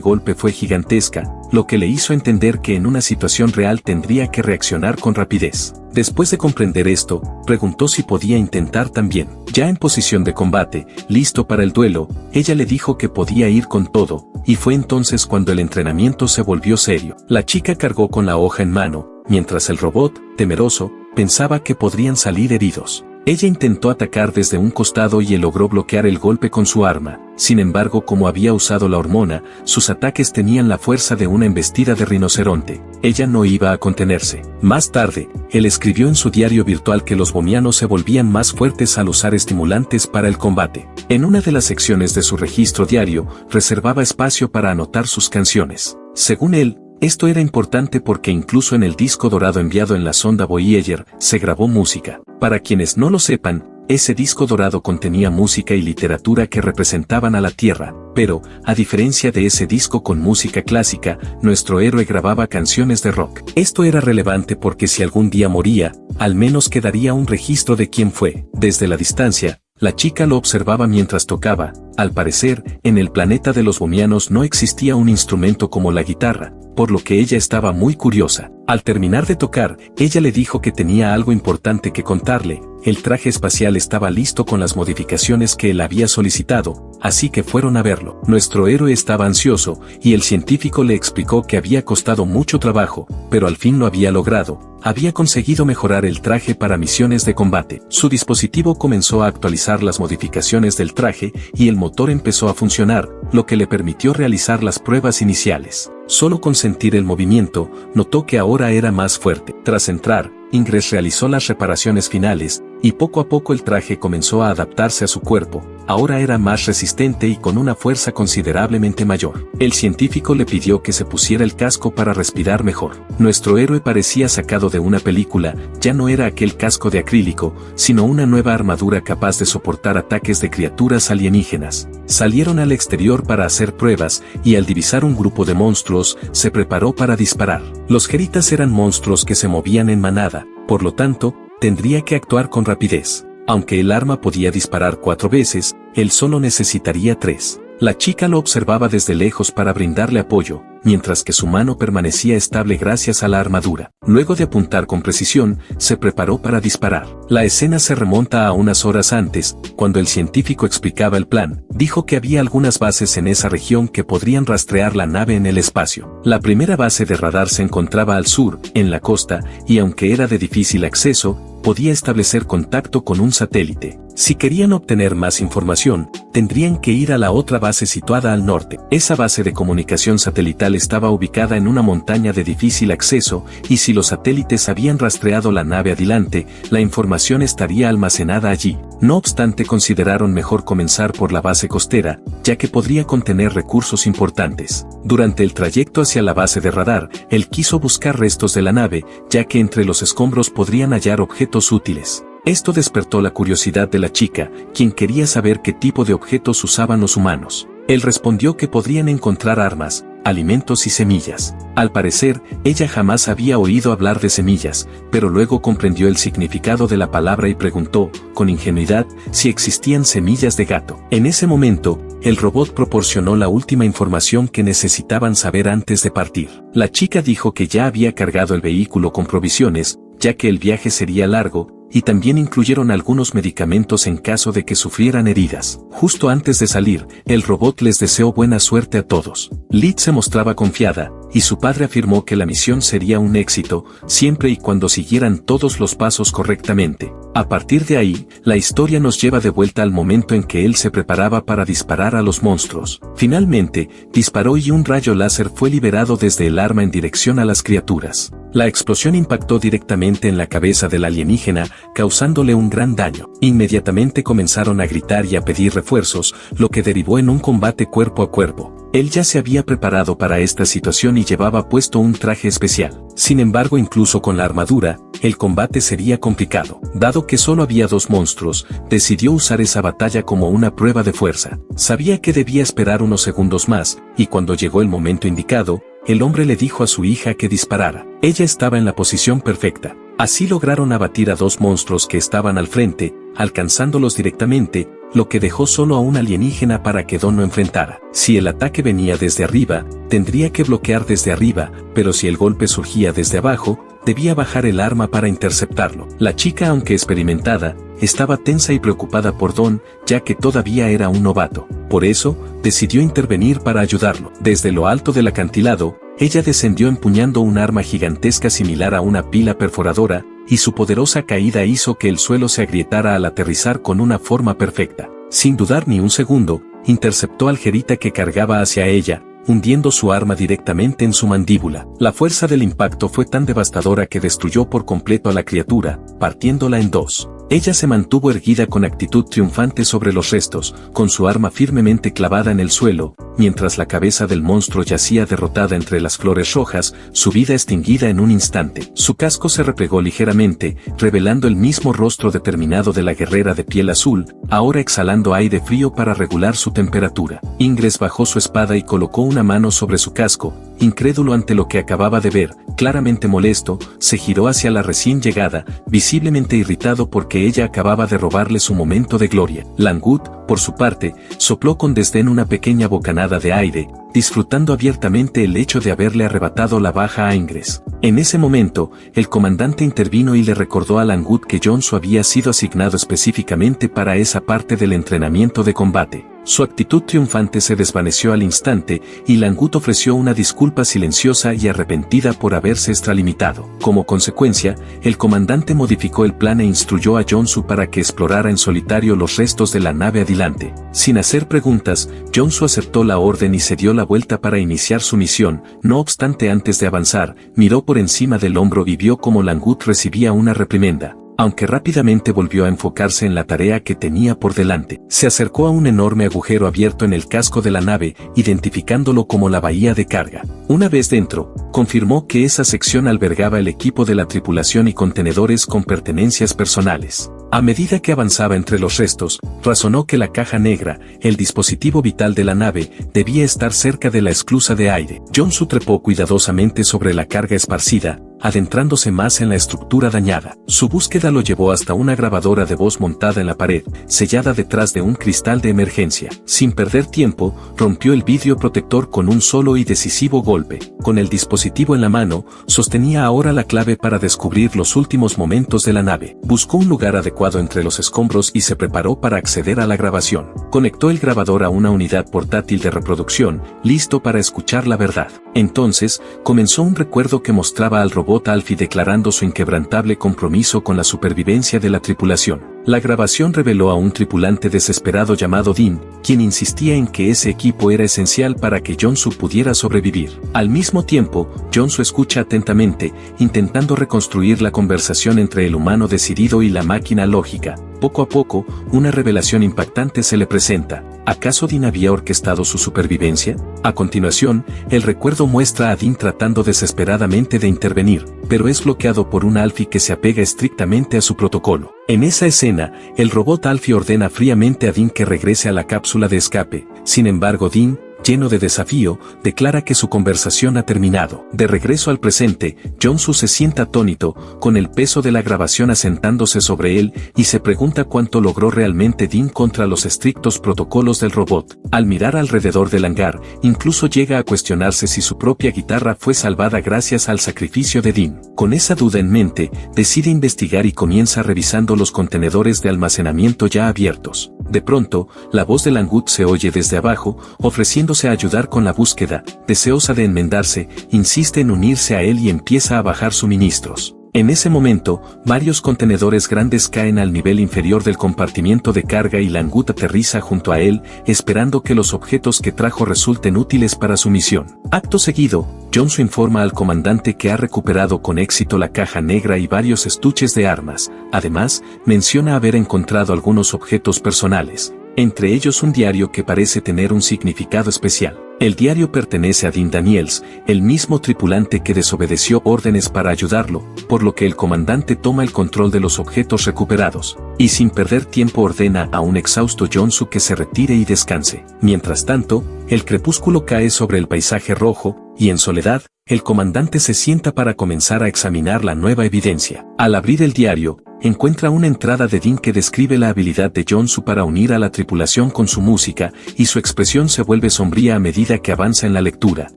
golpe fue gigantesca, lo que le hizo entender que en una situación real tendría que reaccionar con rapidez. Después de comprender esto, preguntó si podía intentar también. Ya en posición de combate, listo para el duelo, ella le dijo que podía ir con todo, y fue entonces cuando el entrenamiento se volvió serio. La chica cargó con la hoja en mano, mientras el robot, temeroso, pensaba que podrían salir heridos. Ella intentó atacar desde un costado y él logró bloquear el golpe con su arma. Sin embargo, como había usado la hormona, sus ataques tenían la fuerza de una embestida de rinoceronte. Ella no iba a contenerse. Más tarde, él escribió en su diario virtual que los bomianos se volvían más fuertes al usar estimulantes para el combate. En una de las secciones de su registro diario, reservaba espacio para anotar sus canciones. Según él, esto era importante porque incluso en el disco dorado enviado en la sonda Voyager, se grabó música. Para quienes no lo sepan, ese disco dorado contenía música y literatura que representaban a la Tierra, pero, a diferencia de ese disco con música clásica, nuestro héroe grababa canciones de rock. Esto era relevante porque si algún día moría, al menos quedaría un registro de quién fue. Desde la distancia, la chica lo observaba mientras tocaba. Al parecer, en el planeta de los bomianos no existía un instrumento como la guitarra, por lo que ella estaba muy curiosa. Al terminar de tocar, ella le dijo que tenía algo importante que contarle. El traje espacial estaba listo con las modificaciones que él había solicitado, así que fueron a verlo. Nuestro héroe estaba ansioso, y el científico le explicó que había costado mucho trabajo, pero al fin lo había logrado. Había conseguido mejorar el traje para misiones de combate. Su dispositivo comenzó a actualizar las modificaciones del traje, y el motor empezó a funcionar, lo que le permitió realizar las pruebas iniciales. Solo con sentir el movimiento, notó que ahora era más fuerte. Tras entrar, Ingres realizó las reparaciones finales, y poco a poco el traje comenzó a adaptarse a su cuerpo. Ahora era más resistente y con una fuerza considerablemente mayor. El científico le pidió que se pusiera el casco para respirar mejor. Nuestro héroe parecía sacado de una película, ya no era aquel casco de acrílico, sino una nueva armadura capaz de soportar ataques de criaturas alienígenas. Salieron al exterior para hacer pruebas, y al divisar un grupo de monstruos, se preparó para disparar. Los Geritas eran monstruos que se movían en manada, por lo tanto, tendría que actuar con rapidez. Aunque el arma podía disparar 4 veces, él solo necesitaría 3. La chica lo observaba desde lejos para brindarle apoyo, mientras que su mano permanecía estable gracias a la armadura. Luego de apuntar con precisión, se preparó para disparar. La escena se remonta a unas horas antes, cuando el científico explicaba el plan. Dijo que había algunas bases en esa región que podrían rastrear la nave en el espacio. La primera base de radar se encontraba al sur, en la costa, y aunque era de difícil acceso, podía establecer contacto con un satélite. Si querían obtener más información, tendrían que ir a la otra base situada al norte. Esa base de comunicación satelital estaba ubicada en una montaña de difícil acceso, y si los satélites habían rastreado la nave adelante, la información estaría almacenada allí. No obstante, consideraron mejor comenzar por la base costera, ya que podría contener recursos importantes. Durante el trayecto hacia la base de radar, él quiso buscar restos de la nave, ya que entre los escombros podrían hallar objetos útiles. Esto despertó la curiosidad de la chica, quien quería saber qué tipo de objetos usaban los humanos. Él respondió que podrían encontrar armas, alimentos y semillas. Al parecer, ella jamás había oído hablar de semillas, pero luego comprendió el significado de la palabra y preguntó, con ingenuidad, si existían semillas de gato. En ese momento, el robot proporcionó la última información que necesitaban saber antes de partir. La chica dijo que ya había cargado el vehículo con provisiones, ya que el viaje sería largo, y también incluyeron algunos medicamentos en caso de que sufrieran heridas. Justo antes de salir, el robot les deseó buena suerte a todos. Liz se mostraba confiada, y su padre afirmó que la misión sería un éxito, siempre y cuando siguieran todos los pasos correctamente. A partir de ahí, la historia nos lleva de vuelta al momento en que él se preparaba para disparar a los monstruos. Finalmente, disparó y un rayo láser fue liberado desde el arma en dirección a las criaturas. La explosión impactó directamente en la cabeza del alienígena, causándole un gran daño. Inmediatamente comenzaron a gritar y a pedir refuerzos, lo que derivó en un combate cuerpo a cuerpo. Él ya se había preparado para esta situación y llevaba puesto un traje especial. Sin embargo, incluso con la armadura, el combate sería complicado. Dado que solo había 2 monstruos, decidió usar esa batalla como una prueba de fuerza. Sabía que debía esperar unos segundos más, y cuando llegó el momento indicado, el hombre le dijo a su hija que disparara. Ella estaba en la posición perfecta. Así lograron abatir a 2 monstruos que estaban al frente, alcanzándolos directamente, lo que dejó solo a un alienígena para que Don no enfrentara. Si el ataque venía desde arriba, tendría que bloquear desde arriba, pero si el golpe surgía desde abajo, debía bajar el arma para interceptarlo. La chica, aunque experimentada, estaba tensa y preocupada por Don, ya que todavía era un novato. Por eso, decidió intervenir para ayudarlo. Desde lo alto del acantilado, ella descendió empuñando un arma gigantesca similar a una pila perforadora, y su poderosa caída hizo que el suelo se agrietara al aterrizar con una forma perfecta. Sin dudar ni un segundo, interceptó al Jerita que cargaba hacia ella, hundiendo su arma directamente en su mandíbula. La fuerza del impacto fue tan devastadora que destruyó por completo a la criatura, partiéndola en 2. Ella se mantuvo erguida con actitud triunfante sobre los restos, con su arma firmemente clavada en el suelo, mientras la cabeza del monstruo yacía derrotada entre las flores rojas, su vida extinguida en un instante. Su casco se replegó ligeramente, revelando el mismo rostro determinado de la guerrera de piel azul, ahora exhalando aire frío para regular su temperatura. Ingres bajó su espada y colocó una mano sobre su casco, incrédulo ante lo que acababa de ver. Claramente molesto, se giró hacia la recién llegada, visiblemente irritado porque ella acababa de robarle su momento de gloria. Langut, por su parte, sopló con desdén una pequeña bocanada de aire, disfrutando abiertamente el hecho de haberle arrebatado la baja a Ingres. En ese momento, el comandante intervino y le recordó a Langut que Jonsu había sido asignado específicamente para esa parte del entrenamiento de combate. Su actitud triunfante se desvaneció al instante, y Langut ofreció una disculpa silenciosa y arrepentida por haberse extralimitado. Como consecuencia, el comandante modificó el plan e instruyó a Jonsu para que explorara en solitario los restos de la nave adelante. Sin hacer preguntas, Jonsu aceptó la orden y se dio la vuelta para iniciar su misión. No obstante, antes de avanzar, miró por encima del hombro y vio cómo Langut recibía una reprimenda. Aunque rápidamente volvió a enfocarse en la tarea que tenía por delante. Se acercó a un enorme agujero abierto en el casco de la nave, identificándolo como la bahía de carga. Una vez dentro, confirmó que esa sección albergaba el equipo de la tripulación y contenedores con pertenencias personales. A medida que avanzaba entre los restos, razonó que la caja negra, el dispositivo vital de la nave, debía estar cerca de la esclusa de aire. Jonsu trepó cuidadosamente sobre la carga esparcida, adentrándose más en la estructura dañada. Su búsqueda lo llevó hasta una grabadora de voz montada en la pared, sellada detrás de un cristal de emergencia. Sin perder tiempo, rompió el vidrio protector con un solo y decisivo golpe. Con el dispositivo en la mano, sostenía ahora la clave para descubrir los últimos momentos de la nave. Buscó un lugar adecuado entre los escombros y se preparó para acceder a la grabación. Conectó el grabador a una unidad portátil de reproducción, listo para escuchar la verdad. Entonces, comenzó un recuerdo que mostraba al robot Alfie declarando su inquebrantable compromiso con la supervivencia de la tripulación. La grabación reveló a un tripulante desesperado llamado Dean, quien insistía en que ese equipo era esencial para que Jonsu pudiera sobrevivir. Al mismo tiempo, Jonsu escucha atentamente, intentando reconstruir la conversación entre el humano decidido y la máquina lógica. Poco a poco, una revelación impactante se le presenta. ¿Acaso Dean había orquestado su supervivencia? A continuación, el recuerdo muestra a Dean tratando desesperadamente de intervenir, pero es bloqueado por un Alfie que se apega estrictamente a su protocolo. En esa escena, el robot Alfie ordena fríamente a Dean que regrese a la cápsula de escape. Sin embargo, Dean, lleno de desafío, declara que su conversación ha terminado. De regreso al presente, Jonsu se sienta atónito, con el peso de la grabación asentándose sobre él, y se pregunta cuánto logró realmente Dean contra los estrictos protocolos del robot. Al mirar alrededor del hangar, incluso llega a cuestionarse si su propia guitarra fue salvada gracias al sacrificio de Dean. Con esa duda en mente, decide investigar y comienza revisando los contenedores de almacenamiento ya abiertos. De pronto, la voz de Langut se oye desde abajo, ofreciéndose a ayudar con la búsqueda. Deseosa de enmendarse, insiste en unirse a él y empieza a bajar suministros. En ese momento, varios contenedores grandes caen al nivel inferior del compartimiento de carga y Langut aterriza junto a él, esperando que los objetos que trajo resulten útiles para su misión. Acto seguido, Jonsu informa al comandante que ha recuperado con éxito la caja negra y varios estuches de armas. Además, menciona haber encontrado algunos objetos personales, entre ellos un diario que parece tener un significado especial. El diario pertenece a Dean Daniels, el mismo tripulante que desobedeció órdenes para ayudarlo, por lo que el comandante toma el control de los objetos recuperados, y sin perder tiempo ordena a un exhausto Jonsu que se retire y descanse. Mientras tanto, el crepúsculo cae sobre el paisaje rojo, y en soledad, el comandante se sienta para comenzar a examinar la nueva evidencia. Al abrir el diario, encuentra una entrada de Dean que describe la habilidad de Jonsu para unir a la tripulación con su música, y su expresión se vuelve sombría a medida que avanza en la lectura,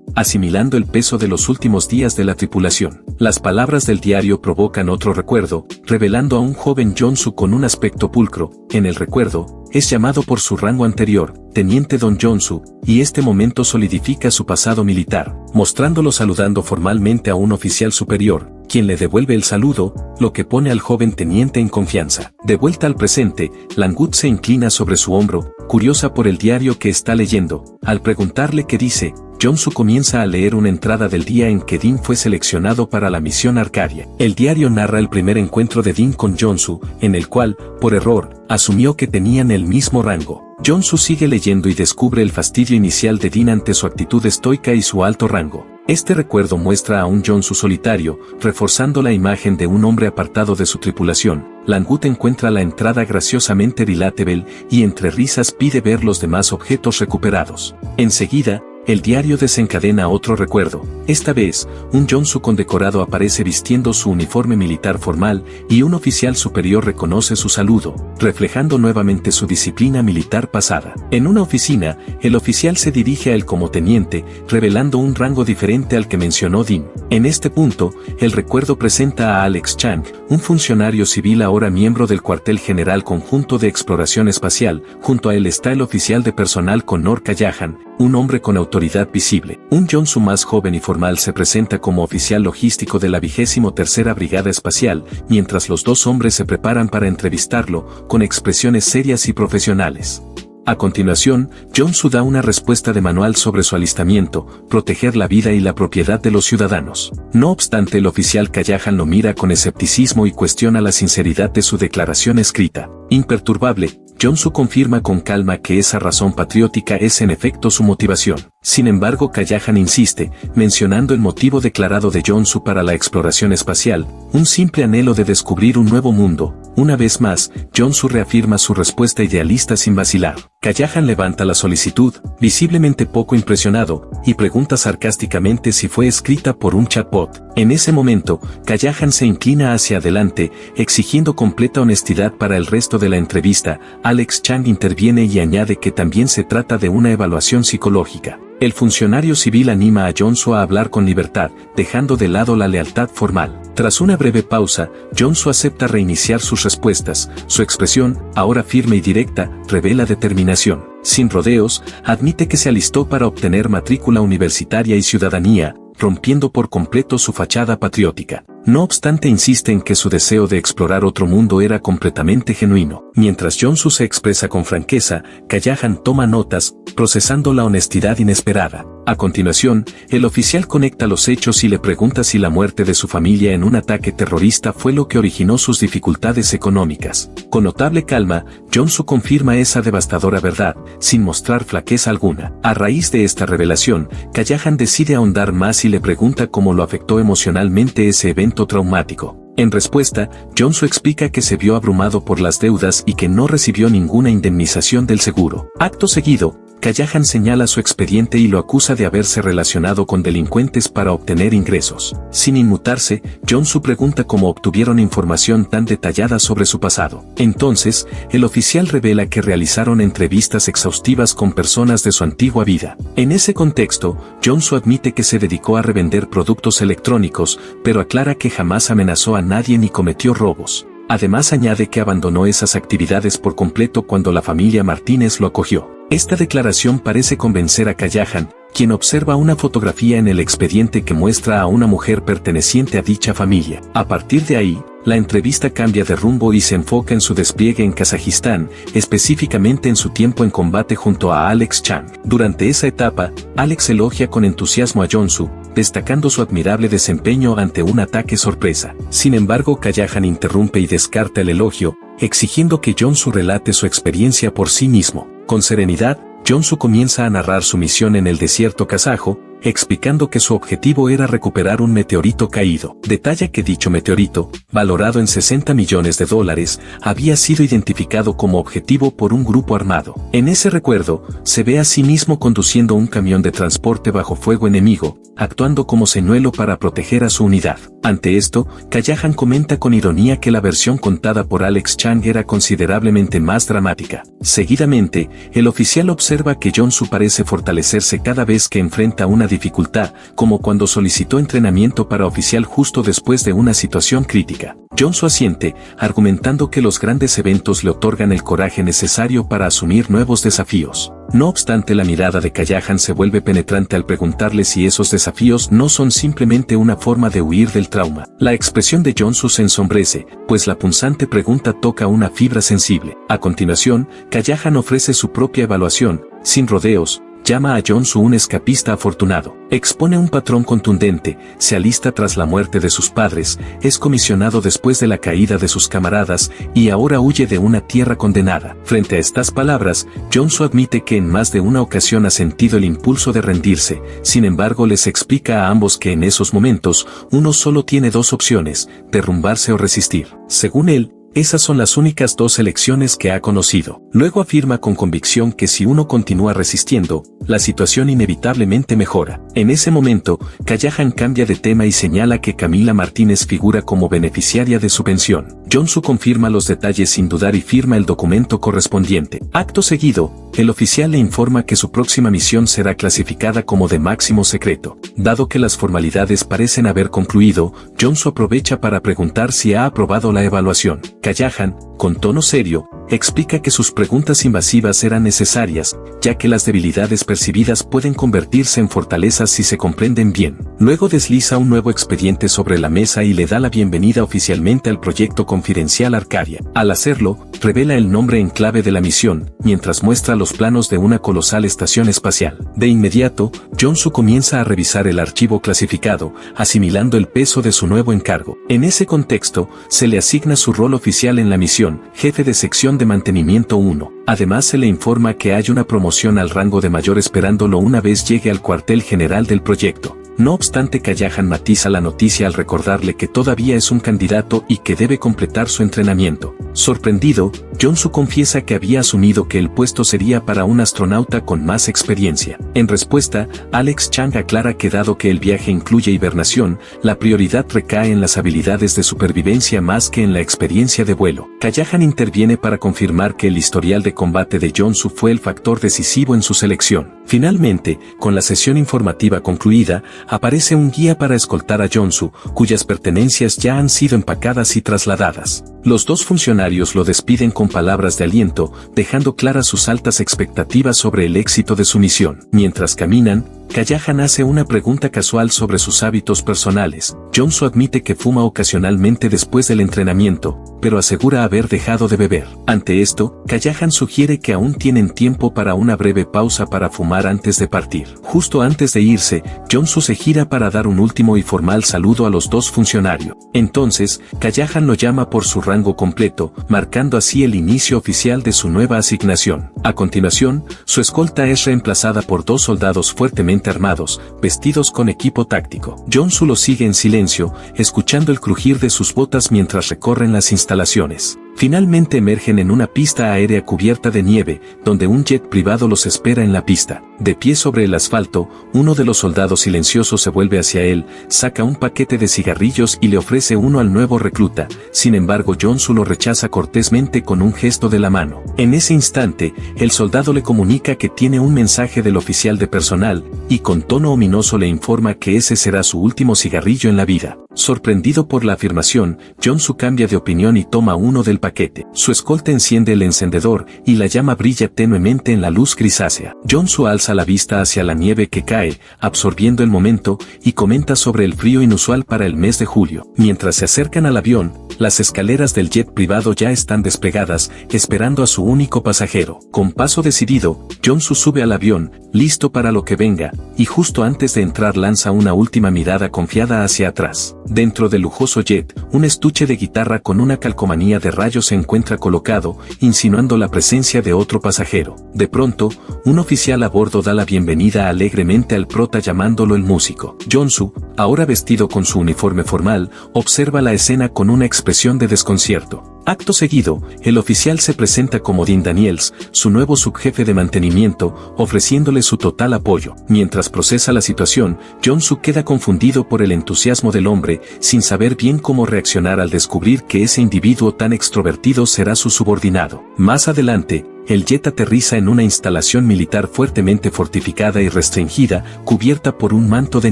asimilando el peso de los últimos días de la tripulación. Las palabras del diario provocan otro recuerdo, revelando a un joven Jonsu con un aspecto pulcro. En el recuerdo, es llamado por su rango anterior, Teniente Don Jonsu, y este momento solidifica su pasado militar, mostrándolo saludando formalmente a un oficial superior, quien le devuelve el saludo, lo que pone al joven teniente en confianza. De vuelta al presente, Langut se inclina sobre su hombro, curiosa por el diario que está leyendo. Al preguntarle qué dice, Jonsu comienza a leer una entrada del día en que Dean fue seleccionado para la misión Arcadia. El diario narra el primer encuentro de Dean con Jonsu, en el cual, por error, asumió que tenían el mismo rango. Jonsu sigue leyendo y descubre el fastidio inicial de Dean ante su actitud estoica y su alto rango. Este recuerdo muestra a un Jonsu solitario, reforzando la imagen de un hombre apartado de su tripulación. Langut encuentra la entrada graciosamente relatable y entre risas pide ver los demás objetos recuperados. Enseguida, el diario desencadena otro recuerdo. Esta vez, un Jonsu condecorado aparece vistiendo su uniforme militar formal y un oficial superior reconoce su saludo, reflejando nuevamente su disciplina militar pasada. En una oficina, el oficial se dirige a él como teniente, revelando un rango diferente al que mencionó Dean. En este punto, el recuerdo presenta a Alex Chang, un funcionario civil ahora miembro del Cuartel General Conjunto de Exploración Espacial. Junto a él está el oficial de personal Connor Callahan, un hombre con autoridad visible. Un Jonsu más joven y formal se presenta como oficial logístico de la 23ª Brigada Espacial, mientras los dos hombres se preparan para entrevistarlo, con expresiones serias y profesionales. A continuación, Jonsu da una respuesta de manual sobre su alistamiento, proteger la vida y la propiedad de los ciudadanos. No obstante, el oficial Callahan lo mira con escepticismo y cuestiona la sinceridad de su declaración escrita. Imperturbable, Jonsu confirma con calma que esa razón patriótica es en efecto su motivación. Sin embargo, Callahan insiste, mencionando el motivo declarado de Jonsu para la exploración espacial, un simple anhelo de descubrir un nuevo mundo. Una vez más, Jonsu reafirma su respuesta idealista sin vacilar. Callahan levanta la solicitud, visiblemente poco impresionado, y pregunta sarcásticamente si fue escrita por un chatbot. En ese momento, Callahan se inclina hacia adelante, exigiendo completa honestidad para el resto de la entrevista. Alex Chang interviene y añade que también se trata de una evaluación psicológica. El funcionario civil anima a Jonsu a hablar con libertad, dejando de lado la lealtad formal. Tras una breve pausa, Jonsu acepta reiniciar sus respuestas. Su expresión, ahora firme y directa, revela determinación. Sin rodeos, admite que se alistó para obtener matrícula universitaria y ciudadanía, rompiendo por completo su fachada patriótica. No obstante, insiste en que su deseo de explorar otro mundo era completamente genuino. Mientras Jonsu se expresa con franqueza, Callahan toma notas, procesando la honestidad inesperada. A continuación, el oficial conecta los hechos y le pregunta si la muerte de su familia en un ataque terrorista fue lo que originó sus dificultades económicas. Con notable calma, Jonsu confirma esa devastadora verdad, sin mostrar flaqueza alguna. A raíz de esta revelación, Callahan decide ahondar más y le pregunta cómo lo afectó emocionalmente ese evento traumático. En respuesta, Jonsu explica que se vio abrumado por las deudas y que no recibió ninguna indemnización del seguro. Acto seguido, Callahan señala su expediente y lo acusa de haberse relacionado con delincuentes para obtener ingresos. Sin inmutarse, Jonsu pregunta cómo obtuvieron información tan detallada sobre su pasado. Entonces, el oficial revela que realizaron entrevistas exhaustivas con personas de su antigua vida. En ese contexto, Jonsu admite que se dedicó a revender productos electrónicos, pero aclara que jamás amenazó a nadie ni cometió robos. Además añade que abandonó esas actividades por completo cuando la familia Martínez lo acogió. Esta declaración parece convencer a Callahan, quien observa una fotografía en el expediente que muestra a una mujer perteneciente a dicha familia. A partir de ahí, la entrevista cambia de rumbo y se enfoca en su despliegue en Kazajistán, específicamente en su tiempo en combate junto a Alex Chang. Durante esa etapa, Alex elogia con entusiasmo a Jonsu, destacando su admirable desempeño ante un ataque sorpresa. Sin embargo, Callahan interrumpe y descarta el elogio, exigiendo que Jonsu relate su experiencia por sí mismo. Con serenidad, Jonsu comienza a narrar su misión en el desierto kazajo, explicando que su objetivo era recuperar un meteorito caído. Detalla que dicho meteorito, valorado en $60 millones, había sido identificado como objetivo por un grupo armado. En ese recuerdo, se ve a sí mismo conduciendo un camión de transporte bajo fuego enemigo, actuando como señuelo para proteger a su unidad. Ante esto, Callahan comenta con ironía que la versión contada por Alex Chang era considerablemente más dramática. Seguidamente, el oficial observa que Jonsu parece fortalecerse cada vez que enfrenta una dificultad, como cuando solicitó entrenamiento para oficial justo después de una situación crítica. Jonsu asiente, argumentando que los grandes eventos le otorgan el coraje necesario para asumir nuevos desafíos. No obstante, la mirada de Callahan se vuelve penetrante al preguntarle si esos desafíos no son simplemente una forma de huir del trauma. La expresión de Jonsu se ensombrece, pues la punzante pregunta toca una fibra sensible. A continuación, Callahan ofrece su propia evaluación, sin rodeos. Llama a Jonsu un escapista afortunado. Expone un patrón contundente, se alista tras la muerte de sus padres, es comisionado después de la caída de sus camaradas y ahora huye de una tierra condenada. Frente a estas palabras, Jonsu admite que en más de una ocasión ha sentido el impulso de rendirse, sin embargo les explica a ambos que en esos momentos uno solo tiene dos opciones, derrumbarse o resistir. Según él, esas son las únicas dos elecciones que ha conocido. Luego afirma con convicción que si uno continúa resistiendo, la situación inevitablemente mejora. En ese momento, Callahan cambia de tema y señala que Camila Martínez figura como beneficiaria de su pensión. Jonsu confirma los detalles sin dudar y firma el documento correspondiente. Acto seguido, el oficial le informa que su próxima misión será clasificada como de máximo secreto. Dado que las formalidades parecen haber concluido, Jonsu aprovecha para preguntar si ha aprobado la evaluación. Callahan, con tono serio, explica que sus preguntas invasivas eran necesarias, ya que las debilidades percibidas pueden convertirse en fortalezas si se comprenden bien. Luego desliza un nuevo expediente sobre la mesa y le da la bienvenida oficialmente al proyecto confidencial Arcadia. Al hacerlo, revela el nombre en clave de la misión, mientras muestra los planos de una colosal estación espacial. De inmediato, Jonsu comienza a revisar el archivo clasificado, asimilando el peso de su nuevo encargo. En ese contexto, se le asigna su rol oficial en la misión, jefe de sección de mantenimiento 1. Además se le informa que hay una promoción al rango de mayor esperándolo una vez llegue al cuartel general del proyecto. No obstante, Callahan matiza la noticia al recordarle que todavía es un candidato y que debe completar su entrenamiento. Sorprendido, Jonsu confiesa que había asumido que el puesto sería para un astronauta con más experiencia. En respuesta, Alex Chang aclara que dado que el viaje incluye hibernación, la prioridad recae en las habilidades de supervivencia más que en la experiencia de vuelo. Callahan interviene para confirmar que el historial de combate de Jonsu fue el factor decisivo en su selección. Finalmente, con la sesión informativa concluida, aparece un guía para escoltar a Jonsu, cuyas pertenencias ya han sido empacadas y trasladadas. Los dos funcionarios lo despiden con palabras de aliento, dejando claras sus altas expectativas sobre el éxito de su misión. Mientras caminan, Callahan hace una pregunta casual sobre sus hábitos personales. Jonsu admite que fuma ocasionalmente después del entrenamiento, pero asegura haber dejado de beber. Ante esto, Callahan sugiere que aún tienen tiempo para una breve pausa para fumar antes de partir. Justo antes de irse, Jonsu se gira para dar un último y formal saludo a los dos funcionarios. Entonces, Callahan lo llama por su rango completo, marcando así el inicio oficial de su nueva asignación. A continuación, su escolta es reemplazada por dos soldados fuertemente armados, vestidos con equipo táctico. Jonsu lo sigue en silencio, escuchando el crujir de sus botas mientras recorren las instalaciones. Finalmente emergen en una pista aérea cubierta de nieve, donde un jet privado los espera en la pista. De pie sobre el asfalto, uno de los soldados silenciosos se vuelve hacia él, saca un paquete de cigarrillos y le ofrece uno al nuevo recluta. Sin embargo, Jonsu lo rechaza cortésmente con un gesto de la mano. En ese instante, el soldado le comunica que tiene un mensaje del oficial de personal, y con tono ominoso le informa que ese será su último cigarrillo en la vida. Sorprendido por la afirmación, Jonsu cambia de opinión y toma uno del paquete. Su escolta enciende el encendedor y la llama brilla tenuemente en la luz grisácea. Jonsu alza la vista hacia la nieve que cae, absorbiendo el momento, y comenta sobre el frío inusual para el mes de julio. Mientras se acercan al avión, las escaleras del jet privado ya están desplegadas, esperando a su único pasajero. Con paso decidido, Jonsu sube al avión, listo para lo que venga, y justo antes de entrar lanza una última mirada confiada hacia atrás. Dentro del lujoso jet, un estuche de guitarra con una calcomanía de rayos se encuentra colocado, insinuando la presencia de otro pasajero. De pronto, un oficial a bordo da la bienvenida alegremente al prota llamándolo el músico. Jonsu, ahora vestido con su uniforme formal, observa la escena con una expresión de desconcierto. Acto seguido, el oficial se presenta como Dean Daniels, su nuevo subjefe de mantenimiento, ofreciéndole su total apoyo. Mientras procesa la situación, Jonsu queda confundido por el entusiasmo del hombre, sin saber bien cómo reaccionar al descubrir que ese individuo tan extrovertido será su subordinado. Más adelante, el jet aterriza en una instalación militar fuertemente fortificada y restringida, cubierta por un manto de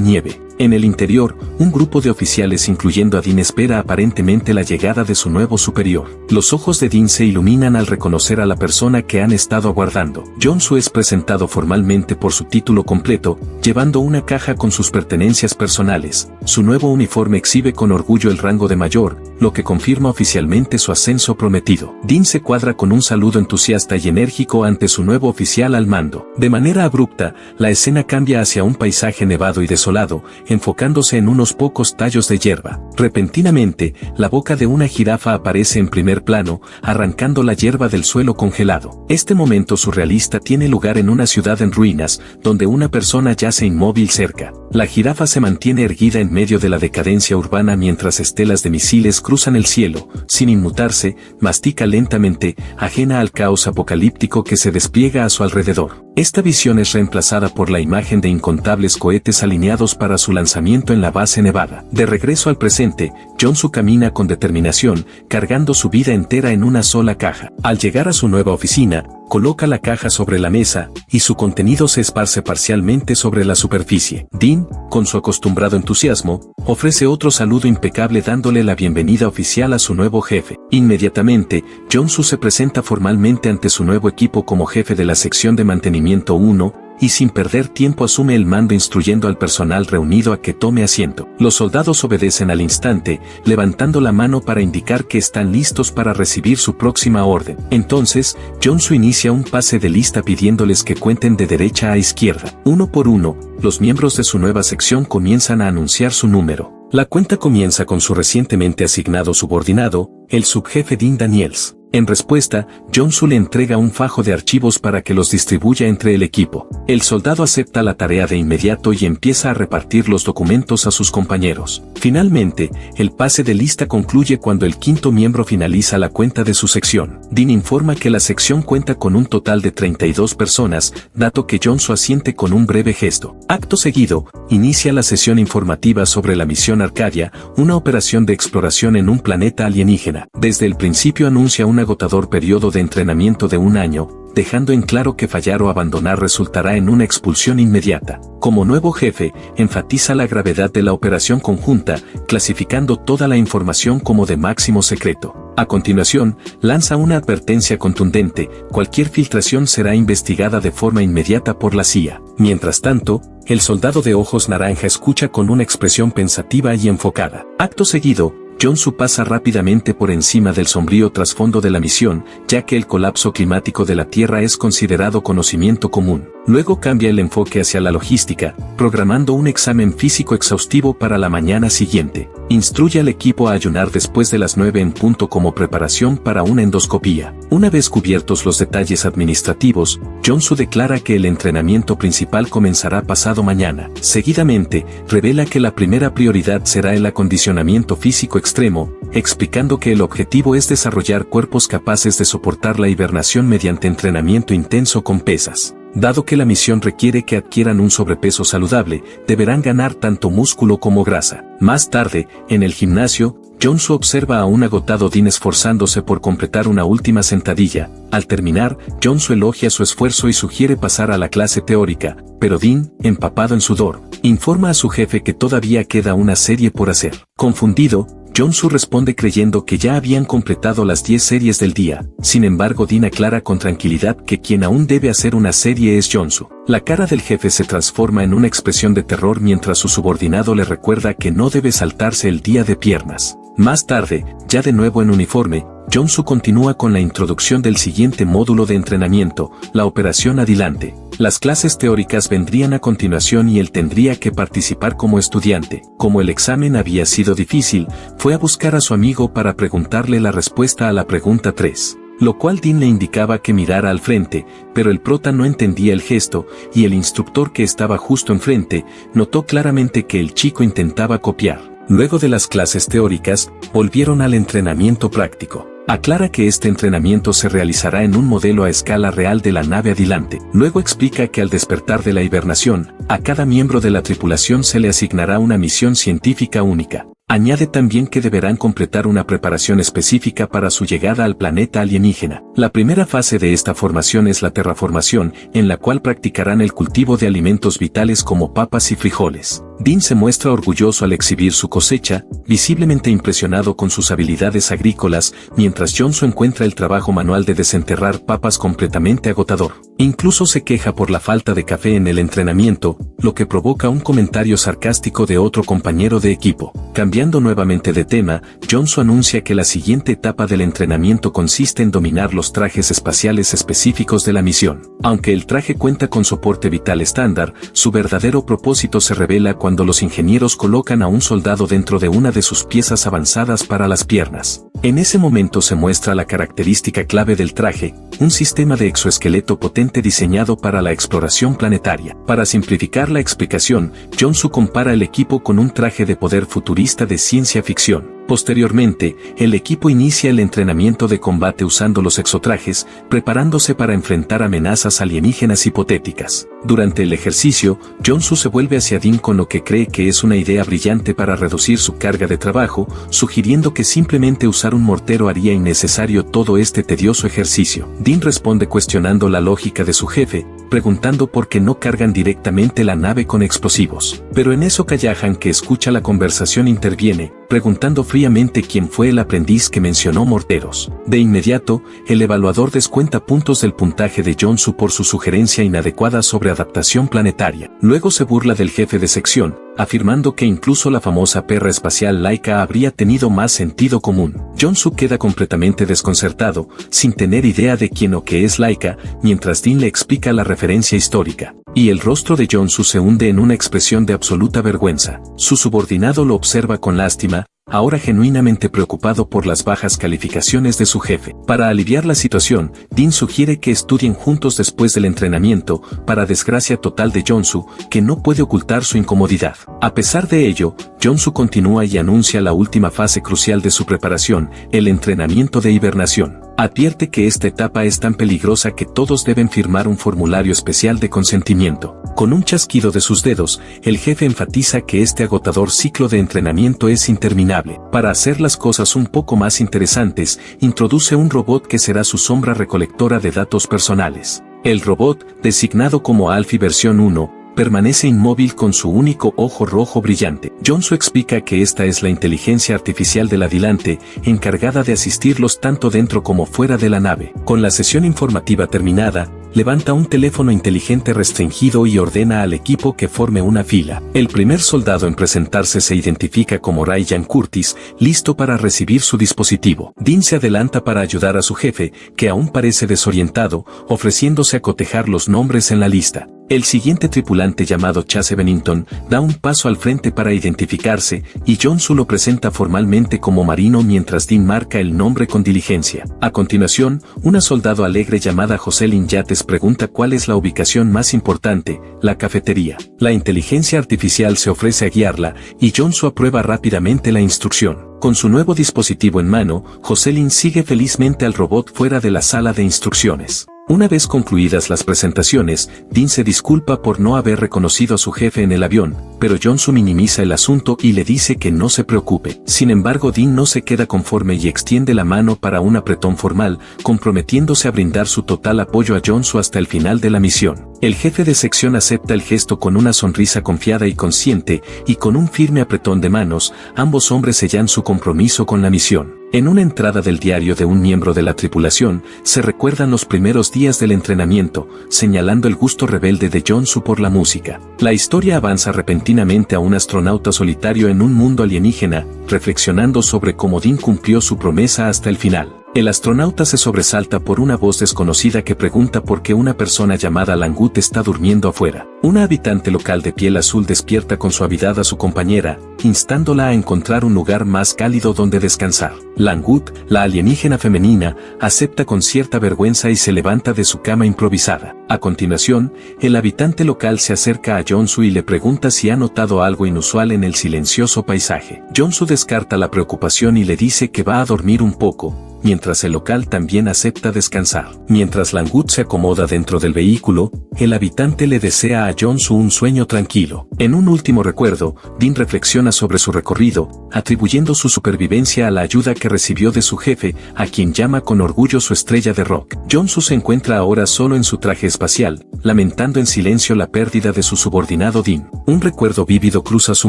nieve. En el interior, un grupo de oficiales incluyendo a Dean espera aparentemente la llegada de su nuevo superior. Los ojos de Dean se iluminan al reconocer a la persona que han estado aguardando. Jonsu es presentado formalmente por su título completo, llevando una caja con sus pertenencias personales. Su nuevo uniforme exhibe con orgullo el rango de mayor, lo que confirma oficialmente su ascenso prometido. Dean se cuadra con un saludo entusiasta y enérgico ante su nuevo oficial al mando. De manera abrupta, la escena cambia hacia un paisaje nevado y desolado, enfocándose en unos pocos tallos de hierba. Repentinamente, la boca de una jirafa aparece en primer plano, arrancando la hierba del suelo congelado. Este momento surrealista tiene lugar en una ciudad en ruinas, donde una persona yace inmóvil cerca. La jirafa se mantiene erguida en medio de la decadencia urbana mientras estelas de misiles cruzan el cielo. Sin inmutarse, mastica lentamente, ajena al caos apocalíptico que se despliega a su alrededor. Esta visión es reemplazada por la imagen de incontables cohetes alineados para su lanzamiento en la base nevada. De regreso al presente, Jonsu camina con determinación, cargando su vida entera en una sola caja. Al llegar a su nueva oficina, coloca la caja sobre la mesa, y su contenido se esparce parcialmente sobre la superficie. Dean, con su acostumbrado entusiasmo, ofrece otro saludo impecable dándole la bienvenida oficial a su nuevo jefe. Inmediatamente, Jonsu se presenta formalmente ante su nuevo equipo como jefe de la sección de mantenimiento 1, y sin perder tiempo asume el mando instruyendo al personal reunido a que tome asiento. Los soldados obedecen al instante, levantando la mano para indicar que están listos para recibir su próxima orden. Entonces, Jonsu inicia un pase de lista pidiéndoles que cuenten de derecha a izquierda. Uno por uno, los miembros de su nueva sección comienzan a anunciar su número. La cuenta comienza con su recientemente asignado subordinado, el subjefe Dean Daniels. En respuesta, Jonsu le entrega un fajo de archivos para que los distribuya entre el equipo. El soldado acepta la tarea de inmediato y empieza a repartir los documentos a sus compañeros. Finalmente, el pase de lista concluye cuando el quinto miembro finaliza la cuenta de su sección. Dean informa que la sección cuenta con un total de 32 personas, dato que Jonsu asiente con un breve gesto. Acto seguido, inicia la sesión informativa sobre la misión Arcadia, una operación de exploración en un planeta alienígena. Desde el principio anuncia un agotador periodo de entrenamiento de 1 año, dejando en claro que fallar o abandonar resultará en una expulsión inmediata. Como nuevo jefe, enfatiza la gravedad de la operación conjunta, clasificando toda la información como de máximo secreto. A continuación, lanza una advertencia contundente: cualquier filtración será investigada de forma inmediata por la CIA. Mientras tanto, el soldado de ojos naranja escucha con una expresión pensativa y enfocada. Acto seguido, Jonsu pasa rápidamente por encima del sombrío trasfondo de la misión, ya que el colapso climático de la Tierra es considerado conocimiento común. Luego cambia el enfoque hacia la logística, programando un examen físico exhaustivo para la mañana siguiente. Instruye al equipo a ayunar después de las 9 en punto como preparación para una endoscopía. Una vez cubiertos los detalles administrativos, Jonsu declara que el entrenamiento principal comenzará pasado mañana. Seguidamente, revela que la primera prioridad será el acondicionamiento físico extremo, explicando que el objetivo es desarrollar cuerpos capaces de soportar la hibernación mediante entrenamiento intenso con pesas. Dado que la misión requiere que adquieran un sobrepeso saludable, deberán ganar tanto músculo como grasa. Más tarde, en el gimnasio, Jonsu observa a un agotado Dean esforzándose por completar una última sentadilla. Al terminar, Jonsu elogia su esfuerzo y sugiere pasar a la clase teórica, pero Dean, empapado en sudor, informa a su jefe que todavía queda una serie por hacer. Confundido, Jonsu responde creyendo que ya habían completado las 10 series del día. Sin embargo, Dean aclara con tranquilidad que quien aún debe hacer una serie es Jonsu. La cara del jefe se transforma en una expresión de terror mientras su subordinado le recuerda que no debe saltarse el día de piernas. Más tarde, ya de nuevo en uniforme, Jonsu continúa con la introducción del siguiente módulo de entrenamiento, la operación Adelante. Las clases teóricas vendrían a continuación y él tendría que participar como estudiante. Como el examen había sido difícil, fue a buscar a su amigo para preguntarle la respuesta a la pregunta 3. Lo cual Dean le indicaba que mirara al frente, pero el prota no entendía el gesto, y el instructor que estaba justo enfrente, notó claramente que el chico intentaba copiar. Luego de las clases teóricas, volvieron al entrenamiento práctico. Aclara que este entrenamiento se realizará en un modelo a escala real de la nave Adelante. Luego explica que al despertar de la hibernación, a cada miembro de la tripulación se le asignará una misión científica única. Añade también que deberán completar una preparación específica para su llegada al planeta alienígena. La primera fase de esta formación es la terraformación, en la cual practicarán el cultivo de alimentos vitales como papas y frijoles. Dean se muestra orgulloso al exhibir su cosecha, visiblemente impresionado con sus habilidades agrícolas, mientras Jonsu encuentra el trabajo manual de desenterrar papas completamente agotador. Incluso se queja por la falta de café en el entrenamiento, lo que provoca un comentario sarcástico de otro compañero de equipo. Cambiando nuevamente de tema, Jonsu anuncia que la siguiente etapa del entrenamiento consiste en dominar los trajes espaciales específicos de la misión. Aunque el traje cuenta con soporte vital estándar, su verdadero propósito se revela cuando los ingenieros colocan a un soldado dentro de una de sus piezas avanzadas para las piernas. En ese momento se muestra la característica clave del traje, un sistema de exoesqueleto potente diseñado para la exploración planetaria. Para simplificar la explicación, Jonsu compara el equipo con un traje de poder futurista de ciencia ficción. Posteriormente, el equipo inicia el entrenamiento de combate usando los exotrajes, preparándose para enfrentar amenazas alienígenas hipotéticas. Durante el ejercicio, Jonsu se vuelve hacia Dean con lo que cree que es una idea brillante para reducir su carga de trabajo, sugiriendo que simplemente usar un mortero haría innecesario todo este tedioso ejercicio. Dean responde cuestionando la lógica de su jefe, preguntando por qué no cargan directamente la nave con explosivos. Pero en eso Callahan, que escucha la conversación, interviene, preguntando fríamente quién fue el aprendiz que mencionó morteros. De inmediato, el evaluador descuenta puntos del puntaje de Jonsu por su sugerencia inadecuada sobre adaptación planetaria. Luego se burla del jefe de sección, afirmando que incluso la famosa perra espacial Laika habría tenido más sentido común. Jonsu queda completamente desconcertado, sin tener idea de quién o qué es Laika, mientras Dean le explica la referencia histórica. Y el rostro de Jonsu se hunde en una expresión de absoluta vergüenza. Su subordinado lo observa con lástima, ahora genuinamente preocupado por las bajas calificaciones de su jefe. Para aliviar la situación, Dean sugiere que estudien juntos después del entrenamiento, para desgracia total de Jonsu, que no puede ocultar su incomodidad. A pesar de ello, Jonsu continúa y anuncia la última fase crucial de su preparación, el entrenamiento de hibernación. Advierte que esta etapa es tan peligrosa que todos deben firmar un formulario especial de consentimiento. Con un chasquido de sus dedos, el jefe enfatiza que este agotador ciclo de entrenamiento es interminable. Para hacer las cosas un poco más interesantes, introduce un robot que será su sombra recolectora de datos personales. El robot, designado como Alfie versión 1, permanece inmóvil con su único ojo rojo brillante. Jonsu explica que esta es la inteligencia artificial del Adelante, encargada de asistirlos tanto dentro como fuera de la nave. Con la sesión informativa terminada, levanta un teléfono inteligente restringido y ordena al equipo que forme una fila. El primer soldado en presentarse se identifica como Ryan Curtis, listo para recibir su dispositivo. Dean se adelanta para ayudar a su jefe, que aún parece desorientado, ofreciéndose a cotejar los nombres en la lista. El siguiente tripulante, llamado Chase Bennington, da un paso al frente para identificarse, y Jonsu lo presenta formalmente como marino mientras Dean marca el nombre con diligencia. A continuación, una soldado alegre llamada Jocelyn Yates pregunta cuál es la ubicación más importante, la cafetería. La inteligencia artificial se ofrece a guiarla, y Jonsu aprueba rápidamente la instrucción. Con su nuevo dispositivo en mano, Jocelyn sigue felizmente al robot fuera de la sala de instrucciones. Una vez concluidas las presentaciones, Dean se disculpa por no haber reconocido a su jefe en el avión, pero Jonsu minimiza el asunto y le dice que no se preocupe. Sin embargo, Dean no se queda conforme y extiende la mano para un apretón formal, comprometiéndose a brindar su total apoyo a Jonsu hasta el final de la misión. El jefe de sección acepta el gesto con una sonrisa confiada y consciente, y con un firme apretón de manos, ambos hombres sellan su compromiso con la misión. En una entrada del diario de un miembro de la tripulación, se recuerdan los primeros días del entrenamiento, señalando el gusto rebelde de Jonsu por la música. La historia avanza repentinamente a un astronauta solitario en un mundo alienígena, reflexionando sobre cómo Dean cumplió su promesa hasta el final. El astronauta se sobresalta por una voz desconocida que pregunta por qué una persona llamada Langut está durmiendo afuera. Una habitante local de piel azul despierta con suavidad a su compañera, instándola a encontrar un lugar más cálido donde descansar. Langut, la alienígena femenina, acepta con cierta vergüenza y se levanta de su cama improvisada. A continuación, el habitante local se acerca a Jonsu y le pregunta si ha notado algo inusual en el silencioso paisaje. Jonsu descarta la preocupación y le dice que va a dormir un poco, mientras el local también acepta descansar. Mientras Langut se acomoda dentro del vehículo, el habitante le desea a Jonsu un sueño tranquilo. En un último recuerdo, Dean reflexiona sobre su recorrido, atribuyendo su supervivencia a la ayuda que recibió de su jefe, a quien llama con orgullo su estrella de rock. Jonsu se encuentra ahora solo en su traje espacial, lamentando en silencio la pérdida de su subordinado Dean. Un recuerdo vívido cruza su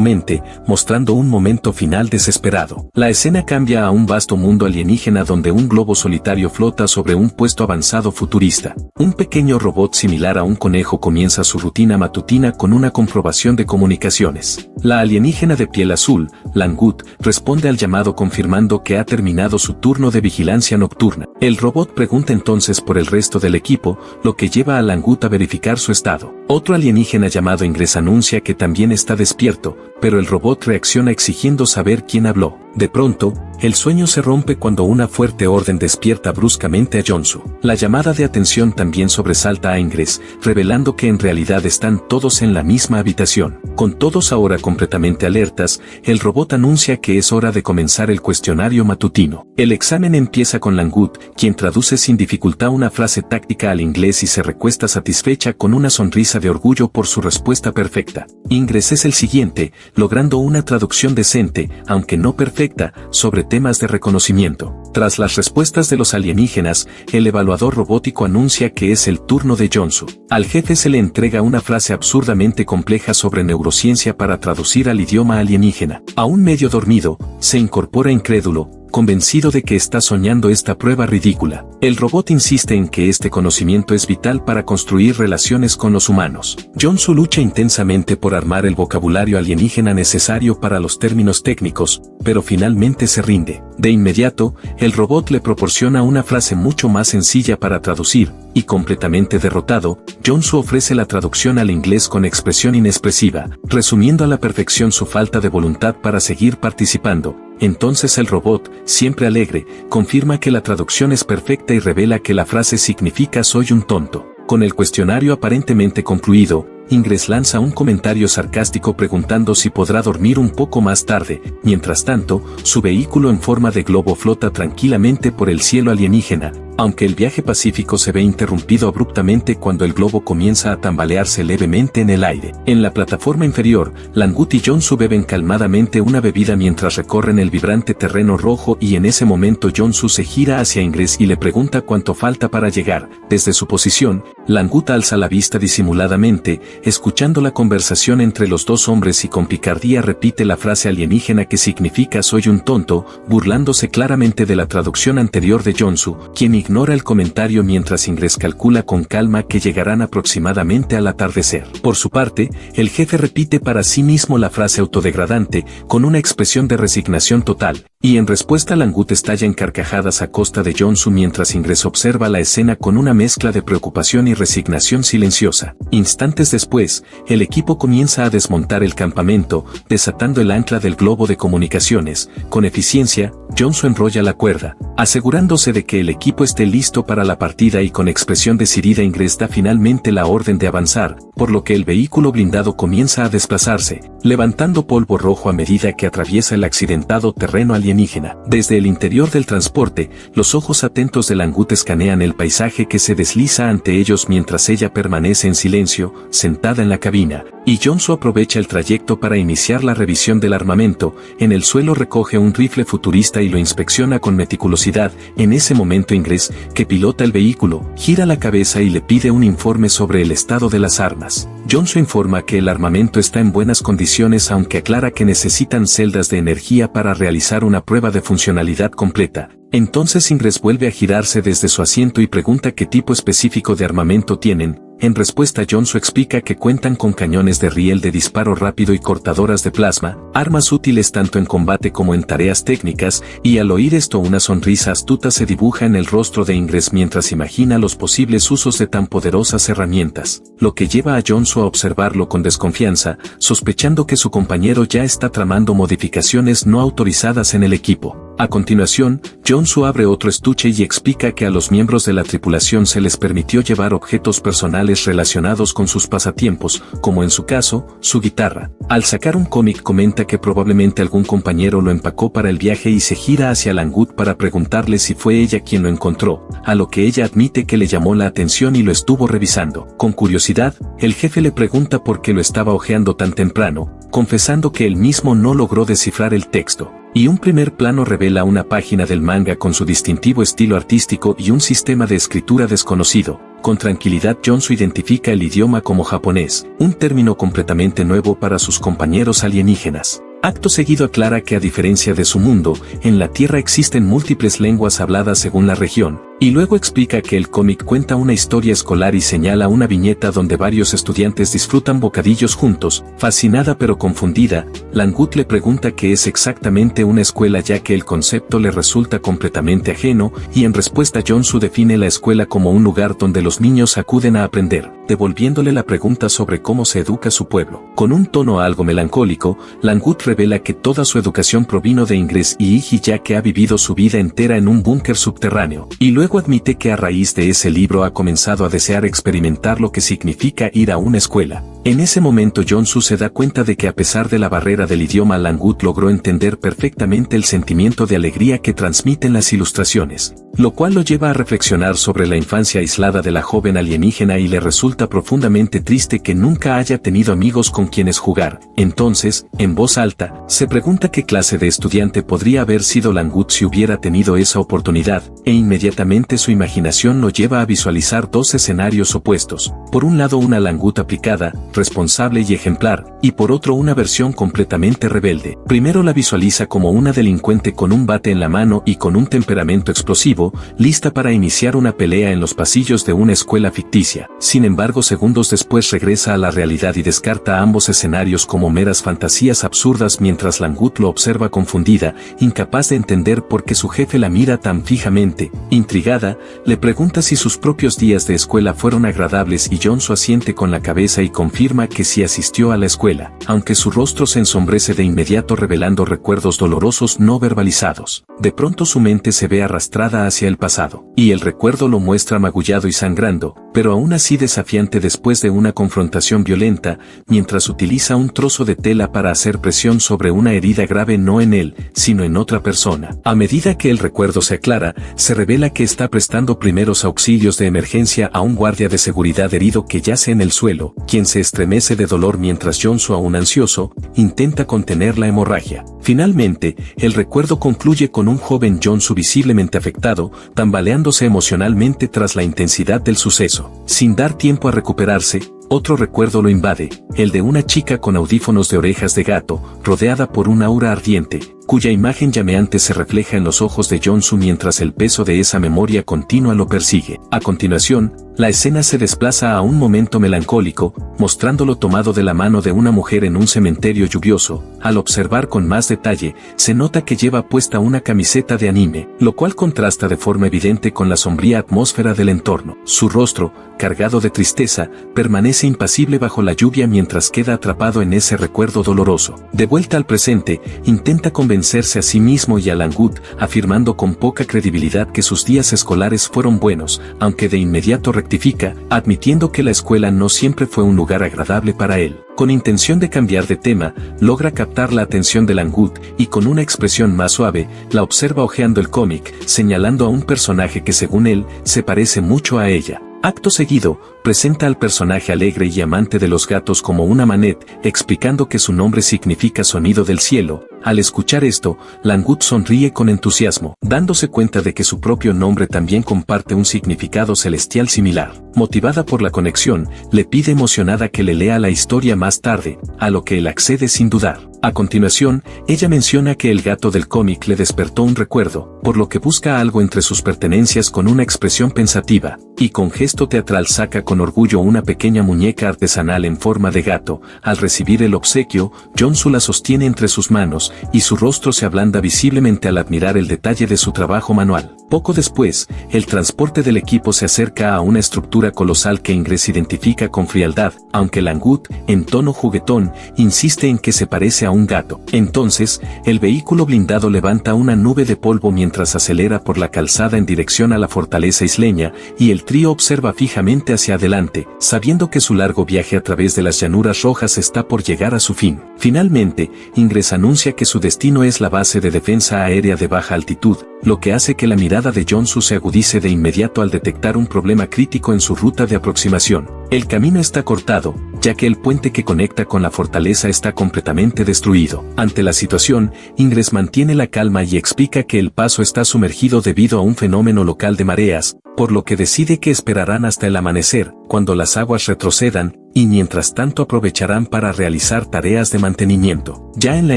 mente, mostrando un momento final desesperado. La escena cambia a un vasto mundo alienígena donde un globo solitario flota sobre un puesto avanzado futurista. Un pequeño robot similar a un conejo comienza su rutina matutina con una comprobación de comunicaciones. La alienígena de piel azul, Langut, responde al llamado confirmando que ha terminado su turno de vigilancia nocturna. El robot pregunta entonces por el resto del equipo, lo que lleva a Langut a verificar su estado. Otro alienígena llamado Ingress anuncia que también está despierto, pero el robot reacciona exigiendo saber quién habló. De pronto, el sueño se rompe cuando una fuerte orden despierta bruscamente a Jonsu. La llamada de atención también sobresalta a Ingress, revelando que en realidad están todos en la misma habitación. Con todos ahora completamente alertas, el robot anuncia que es hora de comenzar el cuestionario matutino. El examen empieza con Langut, quien traduce sin dificultad una frase táctica al inglés y se recuesta satisfecha con una sonrisa de orgullo por su respuesta perfecta. Ingress es el siguiente, logrando una traducción decente, aunque no perfecta, sobre temas de reconocimiento. Tras las respuestas de los alienígenas, el evaluador robótico anuncia que es el turno de Jonsu. Al jefe se le entrega una frase absurdamente compleja sobre neurociencia para traducir al idioma alienígena. Aún medio dormido, se incorpora incrédulo, convencido de que está soñando esta prueba ridícula. El robot insiste en que este conocimiento es vital para construir relaciones con los humanos. Jonsu lucha intensamente por armar el vocabulario alienígena necesario para los términos técnicos, pero finalmente se rinde. De inmediato, el robot le proporciona una frase mucho más sencilla para traducir, y completamente derrotado, Jonsu ofrece la traducción al inglés con expresión inexpresiva, resumiendo a la perfección su falta de voluntad para seguir participando. Entonces el robot, siempre alegre, confirma que la traducción es perfecta y revela que la frase significa soy un tonto. Con el cuestionario aparentemente concluido, Ingress lanza un comentario sarcástico preguntando si podrá dormir un poco más tarde. Mientras tanto, su vehículo en forma de globo flota tranquilamente por el cielo alienígena, aunque el viaje pacífico se ve interrumpido abruptamente cuando el globo comienza a tambalearse levemente en el aire. En la plataforma inferior, Langut y Jonsu beben calmadamente una bebida mientras recorren el vibrante terreno rojo y en ese momento Jonsu se gira hacia Ingress y le pregunta cuánto falta para llegar. Desde su posición, Langut alza la vista disimuladamente, escuchando la conversación entre los dos hombres y con picardía repite la frase alienígena que significa soy un tonto, burlándose claramente de la traducción anterior de Jonsu, quien ignora el comentario mientras Ingres calcula con calma que llegarán aproximadamente al atardecer. Por su parte, el jefe repite para sí mismo la frase autodegradante, con una expresión de resignación total, y en respuesta Langut estalla en carcajadas a costa de Jonsu mientras Ingres observa la escena con una mezcla de preocupación y resignación silenciosa. Instantes después, el equipo comienza a desmontar el campamento, desatando el ancla del globo de comunicaciones. Con eficiencia, Jonsu enrolla la cuerda, asegurándose de que el equipo esté listo para la partida y con expresión decidida Ingres da finalmente la orden de avanzar, por lo que el vehículo blindado comienza a desplazarse, levantando polvo rojo a medida que atraviesa el accidentado terreno alienígena. Desde el interior del transporte, los ojos atentos de Langut escanean el paisaje que se desliza ante ellos mientras ella permanece en silencio, sentada en la cabina, y Jonsu aprovecha el trayecto para iniciar la revisión del armamento. En el suelo recoge un rifle futurista y lo inspecciona con meticulosidad. En ese momento Ingres, que pilota el vehículo, gira la cabeza y le pide un informe sobre el estado de las armas. Jonsu informa que el armamento está en buenas condiciones, aunque aclara que necesitan celdas de energía para realizar una prueba de funcionalidad completa. Entonces Ingres vuelve a girarse desde su asiento y pregunta qué tipo específico de armamento tienen. En respuesta Jonsu explica que cuentan con cañones de riel de disparo rápido y cortadoras de plasma, armas útiles tanto en combate como en tareas técnicas, y al oír esto una sonrisa astuta se dibuja en el rostro de Ingres mientras imagina los posibles usos de tan poderosas herramientas, lo que lleva a Jonsu a observarlo con desconfianza, sospechando que su compañero ya está tramando modificaciones no autorizadas en el equipo. A continuación, Jonsu abre otro estuche y explica que a los miembros de la tripulación se les permitió llevar objetos personales relacionados con sus pasatiempos, como en su caso, su guitarra. Al sacar un cómic comenta que probablemente algún compañero lo empacó para el viaje y se gira hacia Langut para preguntarle si fue ella quien lo encontró, a lo que ella admite que le llamó la atención y lo estuvo revisando. Con curiosidad, el jefe le pregunta por qué lo estaba hojeando tan temprano, confesando que él mismo no logró descifrar el texto. Y un primer plano revela una página del manga con su distintivo estilo artístico y un sistema de escritura desconocido. Con tranquilidad Jonsu identifica el idioma como japonés, un término completamente nuevo para sus compañeros alienígenas. Acto seguido aclara que a diferencia de su mundo, en la Tierra existen múltiples lenguas habladas según la región, y luego explica que el cómic cuenta una historia escolar y señala una viñeta donde varios estudiantes disfrutan bocadillos juntos. Fascinada pero confundida, Langut le pregunta qué es exactamente una escuela ya que el concepto le resulta completamente ajeno, y en respuesta Jonsu define la escuela como un lugar donde los niños acuden a aprender, devolviéndole la pregunta sobre cómo se educa su pueblo. Con un tono algo melancólico, Langut revela que toda su educación provino de Ingres y Iji ya que ha vivido su vida entera en un búnker subterráneo, y luego admite que a raíz de ese libro ha comenzado a desear experimentar lo que significa ir a una escuela. En ese momento Jonsu se da cuenta de que a pesar de la barrera del idioma Langut logró entender perfectamente el sentimiento de alegría que transmiten las ilustraciones, lo cual lo lleva a reflexionar sobre la infancia aislada de la joven alienígena y le resulta profundamente triste que nunca haya tenido amigos con quienes jugar. Entonces, en voz alta, se pregunta qué clase de estudiante podría haber sido Langut si hubiera tenido esa oportunidad, e inmediatamente su imaginación lo lleva a visualizar dos escenarios opuestos. Por un lado una Langut aplicada, responsable y ejemplar, y por otro una versión completamente rebelde. Primero la visualiza como una delincuente con un bate en la mano y con un temperamento explosivo, lista para iniciar una pelea en los pasillos de una escuela ficticia. Sin embargo, segundos después regresa a la realidad y descarta ambos escenarios como meras fantasías absurdas mientras Langut lo observa confundida, incapaz de entender por qué su jefe la mira tan fijamente. Intrigada, le pregunta si sus propios días de escuela fueron agradables y Jonsu asiente con la cabeza y confirma que sí asistió a la escuela, aunque su rostro se ensombrece de inmediato revelando recuerdos dolorosos no verbalizados. De pronto su mente se ve arrastrada hacia el pasado, y el recuerdo lo muestra magullado y sangrando, pero aún así desafiante después de una confrontación violenta, mientras utiliza un trozo de tela para hacer presión sobre una herida grave no en él, sino en otra persona. A medida que el recuerdo se aclara, se revela que está prestando primeros auxilios de emergencia a un guardia de seguridad herido que yace en el suelo, quien se estremece de dolor mientras Jonsu, aún ansioso, intenta contener la hemorragia. Finalmente, el recuerdo concluye con un joven Jonsu visiblemente afectado, tambaleándose emocionalmente tras la intensidad del suceso. Sin dar tiempo a recuperarse, otro recuerdo lo invade, el de una chica con audífonos de orejas de gato, rodeada por un aura ardiente, cuya imagen llameante se refleja en los ojos de Jong-soo mientras el peso de esa memoria continua lo persigue. A continuación, la escena se desplaza a un momento melancólico, mostrándolo tomado de la mano de una mujer en un cementerio lluvioso. Al observar con más detalle, se nota que lleva puesta una camiseta de anime, lo cual contrasta de forma evidente con la sombría atmósfera del entorno. Su rostro, cargado de tristeza, permanece impasible bajo la lluvia mientras queda atrapado en ese recuerdo doloroso. De vuelta al presente, intenta convencerse a sí mismo y a Lang-wood, afirmando con poca credibilidad que sus días escolares fueron buenos, aunque de inmediato rectifica, admitiendo que la escuela no siempre fue un lugar agradable para él. Con intención de cambiar de tema, logra captar la atención de Lang-wood y con una expresión más suave, la observa hojeando el cómic, señalando a un personaje que según él, se parece mucho a ella. Acto seguido, presenta al personaje alegre y amante de los gatos como una Manet, explicando que su nombre significa sonido del cielo. Al escuchar esto, Lang-wood sonríe con entusiasmo, dándose cuenta de que su propio nombre también comparte un significado celestial similar. Motivada por la conexión, le pide emocionada que le lea la historia más tarde, a lo que él accede sin dudar. A continuación, ella menciona que el gato del cómic le despertó un recuerdo, por lo que busca algo entre sus pertenencias con una expresión pensativa, y con gesto teatral saca con orgullo una pequeña muñeca artesanal en forma de gato. Al recibir el obsequio, Jong-soo la sostiene entre sus manos, y su rostro se ablanda visiblemente al admirar el detalle de su trabajo manual. Poco después, el transporte del equipo se acerca a una estructura colosal que Ingress identifica con frialdad, aunque Lang-wood, en tono juguetón, insiste en que se parece a un gato. Entonces, el vehículo blindado levanta una nube de polvo mientras acelera por la calzada en dirección a la fortaleza isleña, y el trío observa fijamente hacia adelante, sabiendo que su largo viaje a través de las llanuras rojas está por llegar a su fin. Finalmente, Ingress anuncia que su destino es la base de defensa aérea de baja altitud, lo que hace que la mirada de Jong-soo se agudice de inmediato al detectar un problema crítico en su ruta de aproximación. El camino está cortado, ya que el puente que conecta con la fortaleza está completamente destruido. Ante la situación, Ingress mantiene la calma y explica que el paso está sumergido debido a un fenómeno local de mareas, por lo que decide que esperarán hasta el amanecer, cuando las aguas retrocedan, y mientras tanto aprovecharán para realizar tareas de mantenimiento. Ya en la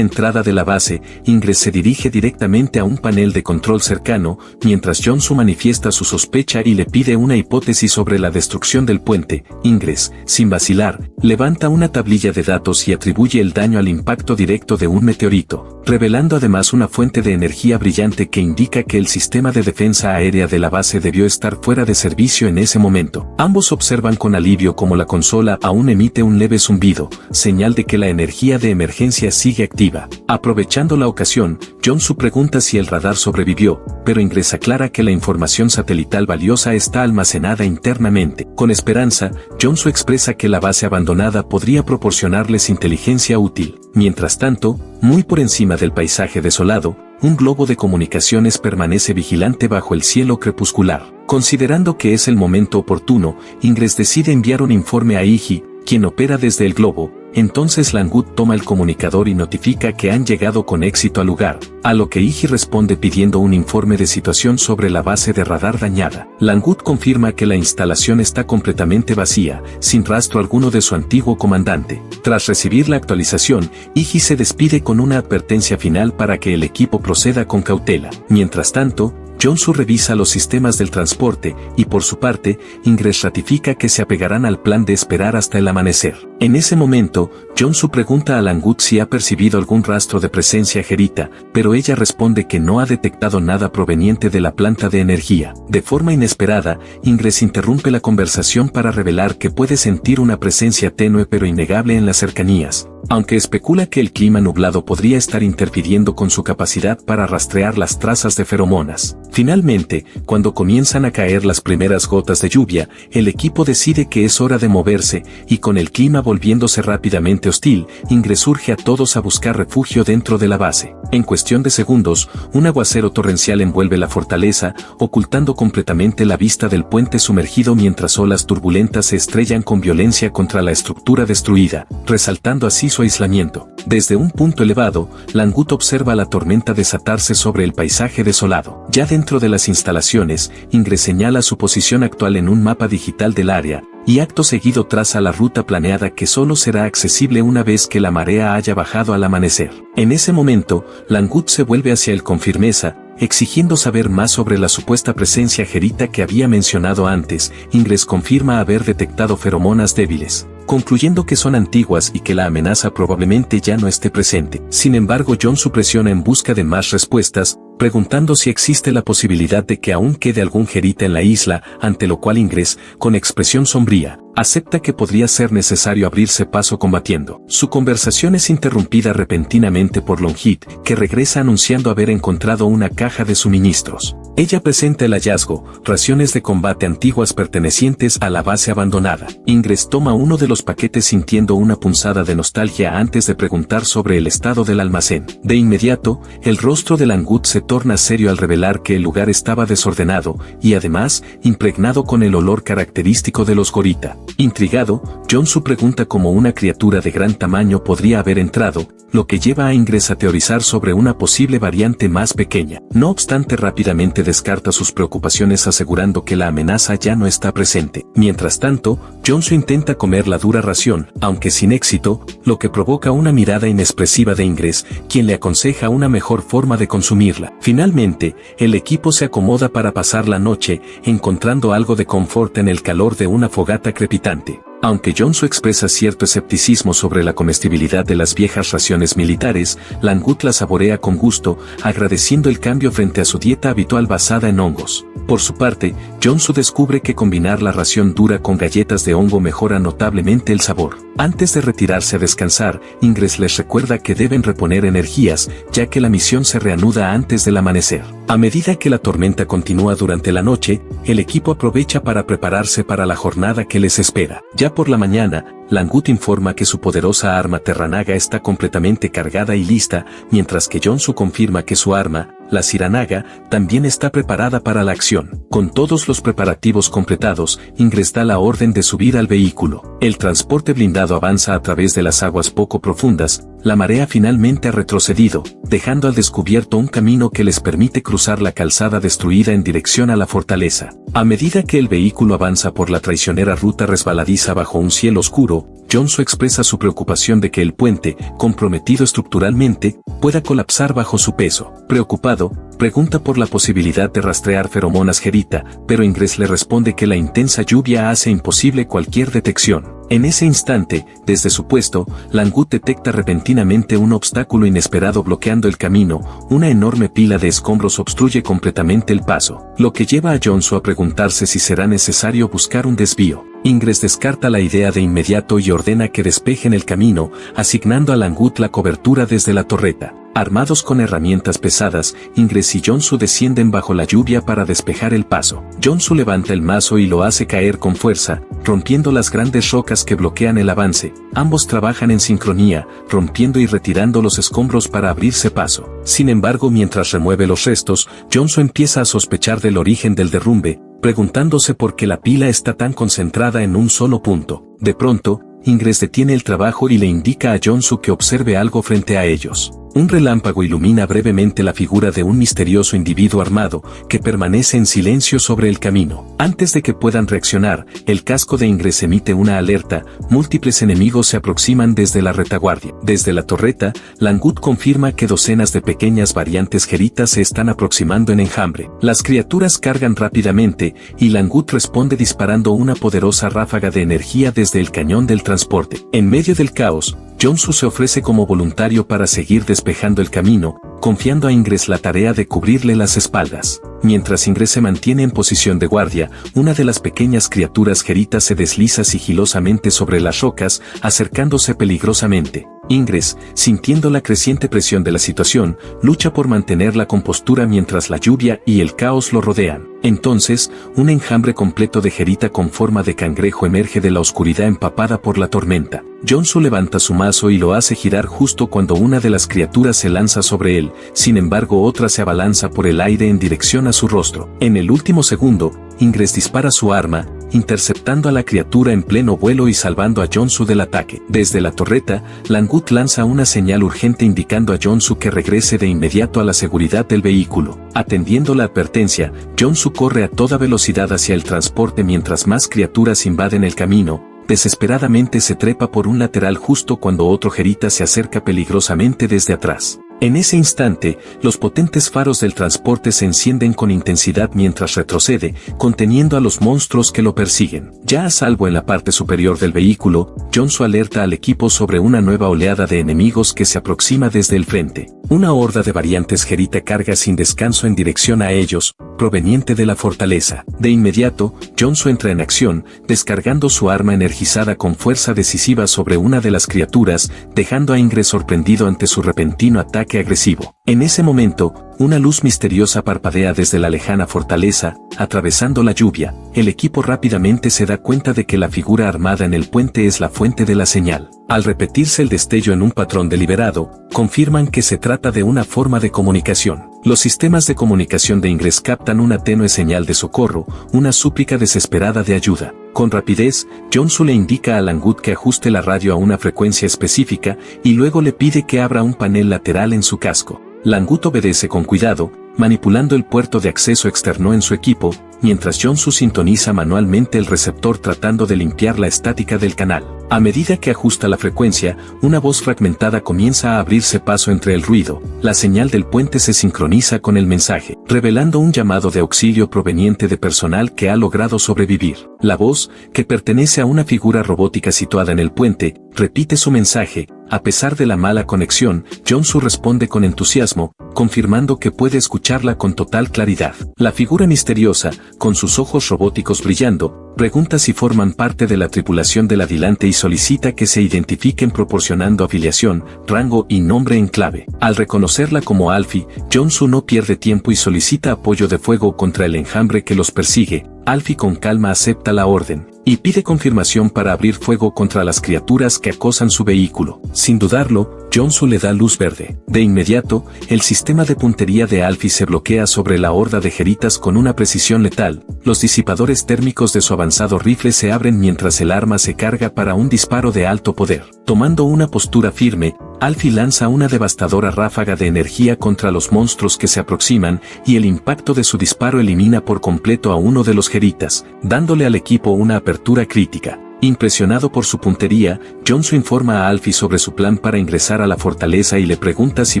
entrada de la base, Ingress se dirige directamente a un panel de control cercano, mientras Jong-soo manifiesta su sospecha y le pide una hipótesis sobre la destrucción del puente. Ingress, sin vacilar, levanta una tablilla de datos y atribuye el daño al impacto directo de un meteorito, revelando además una fuente de energía brillante que indica que el sistema de defensa aérea de la base debió estar fuera de servicio en ese momento. Ambos observan con alivio cómo la consola aún emite un leve zumbido, señal de que la energía de emergencia sigue activa. Aprovechando la ocasión, Jong-soo pregunta si el radar sobrevivió, pero Ingress aclara que la información satelital valiosa está almacenada internamente. Con esperanza, Jong-soo expresa que la base abandonada podría proporcionarles inteligencia útil. Mientras tanto, muy por encima del paisaje desolado, un globo de comunicaciones permanece vigilante bajo el cielo crepuscular. Considerando que es el momento oportuno, Ingress decide enviar un informe a Iji, quien opera desde el globo. Entonces Lang-wood toma el comunicador y notifica que han llegado con éxito al lugar, a lo que Iji responde pidiendo un informe de situación sobre la base de radar dañada. Lang-wood confirma que la instalación está completamente vacía, sin rastro alguno de su antiguo comandante. Tras recibir la actualización, Iji se despide con una advertencia final para que el equipo proceda con cautela. Mientras tanto, Jong-soo revisa los sistemas del transporte, y por su parte, Ingress ratifica que se apegarán al plan de esperar hasta el amanecer. En ese momento, Jong-soo pregunta a Lang-wood si ha percibido algún rastro de presencia gerita, pero ella responde que no ha detectado nada proveniente de la planta de energía. De forma inesperada, Ingress interrumpe la conversación para revelar que puede sentir una presencia tenue pero innegable en las cercanías, aunque especula que el clima nublado podría estar interfiriendo con su capacidad para rastrear las trazas de feromonas. Finalmente, cuando comienzan a caer las primeras gotas de lluvia, el equipo decide que es hora de moverse, y con el clima volviéndose rápidamente hostil, Ingress urge a todos a buscar refugio dentro de la base. En cuestión de segundos, un aguacero torrencial envuelve la fortaleza, ocultando completamente la vista del puente sumergido mientras olas turbulentas se estrellan con violencia contra la estructura destruida, resaltando así su aislamiento. Desde un punto elevado, Langut observa la tormenta desatarse sobre el paisaje desolado. Ya dentro de las instalaciones, Ingres señala su posición actual en un mapa digital del área, y acto seguido traza la ruta planeada que solo será accesible una vez que la marea haya bajado al amanecer. En ese momento, Langut se vuelve hacia él con firmeza, exigiendo saber más sobre la supuesta presencia gerita que había mencionado antes. Ingres confirma haber detectado feromonas débiles, concluyendo que son antiguas y que la amenaza probablemente ya no esté presente. Sin embargo, Jonsu presiona en busca de más respuestas, preguntando si existe la posibilidad de que aún quede algún gerita en la isla, ante lo cual Ingres, con expresión sombría, acepta que podría ser necesario abrirse paso combatiendo. Su conversación es interrumpida repentinamente por Longhit, que regresa anunciando haber encontrado una caja de suministros. Ella presenta el hallazgo, raciones de combate antiguas pertenecientes a la base abandonada. Ingres toma uno de los paquetes sintiendo una punzada de nostalgia antes de preguntar sobre el estado del almacén. De inmediato, el rostro de Langut se torna serio al revelar que el lugar estaba desordenado y además impregnado con el olor característico de los gorita. Intrigado, Jonsu pregunta cómo una criatura de gran tamaño podría haber entrado, lo que lleva a Ingres a teorizar sobre una posible variante más pequeña. No obstante, rápidamente descarta sus preocupaciones asegurando que la amenaza ya no está presente. Mientras tanto, Jonsu intenta comer la dura ración, aunque sin éxito, lo que provoca una mirada inexpresiva de Ingres, quien le aconseja una mejor forma de consumirla. Finalmente, el equipo se acomoda para pasar la noche, encontrando algo de confort en el calor de una fogata crepitante. Aunque Jonsu expresa cierto escepticismo sobre la comestibilidad de las viejas raciones militares, Langut la saborea con gusto, agradeciendo el cambio frente a su dieta habitual basada en hongos. Por su parte, Jonsu descubre que combinar la ración dura con galletas de hongo mejora notablemente el sabor. Antes de retirarse a descansar, Ingres les recuerda que deben reponer energías, ya que la misión se reanuda antes del amanecer. A medida que la tormenta continúa durante la noche, el equipo aprovecha para prepararse para la jornada que les espera. Ya por la mañana, Langut informa que su poderosa arma Terranaga está completamente cargada y lista, mientras que Jonsu confirma que su arma, la Siranaga, también está preparada para la acción. Con todos los preparativos completados, Ingres da la orden de subir al vehículo. El transporte blindado avanza a través de las aguas poco profundas. La marea finalmente ha retrocedido, dejando al descubierto un camino que les permite cruzar la calzada destruida en dirección a la fortaleza. A medida que el vehículo avanza por la traicionera ruta resbaladiza bajo un cielo oscuro, Jonsu expresa su preocupación de que el puente, comprometido estructuralmente, pueda colapsar bajo su peso. Preocupado, pregunta por la posibilidad de rastrear feromonas gerita, pero Ingres le responde que la intensa lluvia hace imposible cualquier detección. En ese instante, desde su puesto, Langut detecta repentinamente un obstáculo inesperado bloqueando el camino. Una enorme pila de escombros obstruye completamente el paso, lo que lleva a Jonsu a preguntarse si será necesario buscar un desvío. Ingres descarta la idea de inmediato y ordena que despejen el camino, asignando a Langut la cobertura desde la torreta. Armados con herramientas pesadas, Ingres y Jonsu descienden bajo la lluvia para despejar el paso. Jonsu levanta el mazo y lo hace caer con fuerza, rompiendo las grandes rocas que bloquean el avance. Ambos trabajan en sincronía, rompiendo y retirando los escombros para abrirse paso. Sin embargo, mientras remueve los restos, Jonsu empieza a sospechar del origen del derrumbe, preguntándose por qué la pila está tan concentrada en un solo punto. De pronto, Ingres detiene el trabajo y le indica a Jonsu que observe algo frente a ellos. Un relámpago ilumina brevemente la figura de un misterioso individuo armado, que permanece en silencio sobre el camino. Antes de que puedan reaccionar, el casco de Ingres emite una alerta. Múltiples enemigos se aproximan desde la retaguardia. Desde la torreta, Langut confirma que docenas de pequeñas variantes geritas se están aproximando en enjambre. Las criaturas cargan rápidamente, y Langut responde disparando una poderosa ráfaga de energía desde el cañón del transporte. En medio del caos, Jonsu se ofrece como voluntario para seguir despejando el camino, confiando a Ingres la tarea de cubrirle las espaldas. Mientras Ingres se mantiene en posición de guardia, una de las pequeñas criaturas geritas se desliza sigilosamente sobre las rocas, acercándose peligrosamente. Ingres, sintiendo la creciente presión de la situación, lucha por mantener la compostura mientras la lluvia y el caos lo rodean. Entonces, un enjambre completo de gerita con forma de cangrejo emerge de la oscuridad empapada por la tormenta. Jonsu levanta su mazo y lo hace girar justo cuando una de las criaturas se lanza sobre él, sin embargo otra se abalanza por el aire en dirección a su rostro. En el último segundo, Ingres dispara su arma, interceptando a la criatura en pleno vuelo y salvando a Jonsu del ataque. Desde la torreta, Langut lanza una señal urgente indicando a Jonsu que regrese de inmediato a la seguridad del vehículo. Atendiendo la advertencia, Jonsu corre a toda velocidad hacia el transporte mientras más criaturas invaden el camino. Desesperadamente se trepa por un lateral justo cuando otro Jerita se acerca peligrosamente desde atrás. En ese instante, los potentes faros del transporte se encienden con intensidad mientras retrocede, conteniendo a los monstruos que lo persiguen. Ya a salvo en la parte superior del vehículo, Jonsu alerta al equipo sobre una nueva oleada de enemigos que se aproxima desde el frente. Una horda de variantes Jerita carga sin descanso en dirección a ellos, proveniente de la fortaleza. De inmediato, Jonsu entra en acción, descargando su arma energizada con fuerza decisiva sobre una de las criaturas, dejando a Ingres sorprendido ante su repentino ataque agresivo. En ese momento, una luz misteriosa parpadea desde la lejana fortaleza, atravesando la lluvia. El equipo rápidamente se da cuenta de que la figura armada en el puente es la fuente de la señal. Al repetirse el destello en un patrón deliberado, confirman que se trata de una forma de comunicación. Los sistemas de comunicación de Ingres captan una tenue señal de socorro, una súplica desesperada de ayuda. Con rapidez, Jonsu le indica a Langut que ajuste la radio a una frecuencia específica y luego le pide que abra un panel lateral en su casco. Langut obedece con cuidado, manipulando el puerto de acceso externo en su equipo, mientras Jonsu sintoniza manualmente el receptor tratando de limpiar la estática del canal. A medida que ajusta la frecuencia, una voz fragmentada comienza a abrirse paso entre el ruido. La señal del puente se sincroniza con el mensaje, revelando un llamado de auxilio proveniente de personal que ha logrado sobrevivir. La voz, que pertenece a una figura robótica situada en el puente, repite su mensaje. A pesar de la mala conexión, Jonsu responde con entusiasmo, confirmando que puede escucharla con total claridad. La figura misteriosa, con sus ojos robóticos brillando, pregunta si forman parte de la tripulación del Adelante y solicita que se identifiquen proporcionando afiliación, rango y nombre en clave. Al reconocerla como Alfie, Jonsu no pierde tiempo y solicita apoyo de fuego contra el enjambre que los persigue. Alfie con calma acepta la orden y pide confirmación para abrir fuego contra las criaturas que acosan su vehículo. Sin dudarlo, Jonsu le da luz verde. De inmediato, el sistema de puntería de Alfie se bloquea sobre la horda de Jeritas con una precisión letal. Los disipadores térmicos de su avanzado rifle se abren mientras el arma se carga para un disparo de alto poder. Tomando una postura firme, Alfie lanza una devastadora ráfaga de energía contra los monstruos que se aproximan, y el impacto de su disparo elimina por completo a uno de los Jeritas, dándole al equipo una apertura crítica. Impresionado por su puntería, Jonsu informa a Alfie sobre su plan para ingresar a la fortaleza y le pregunta si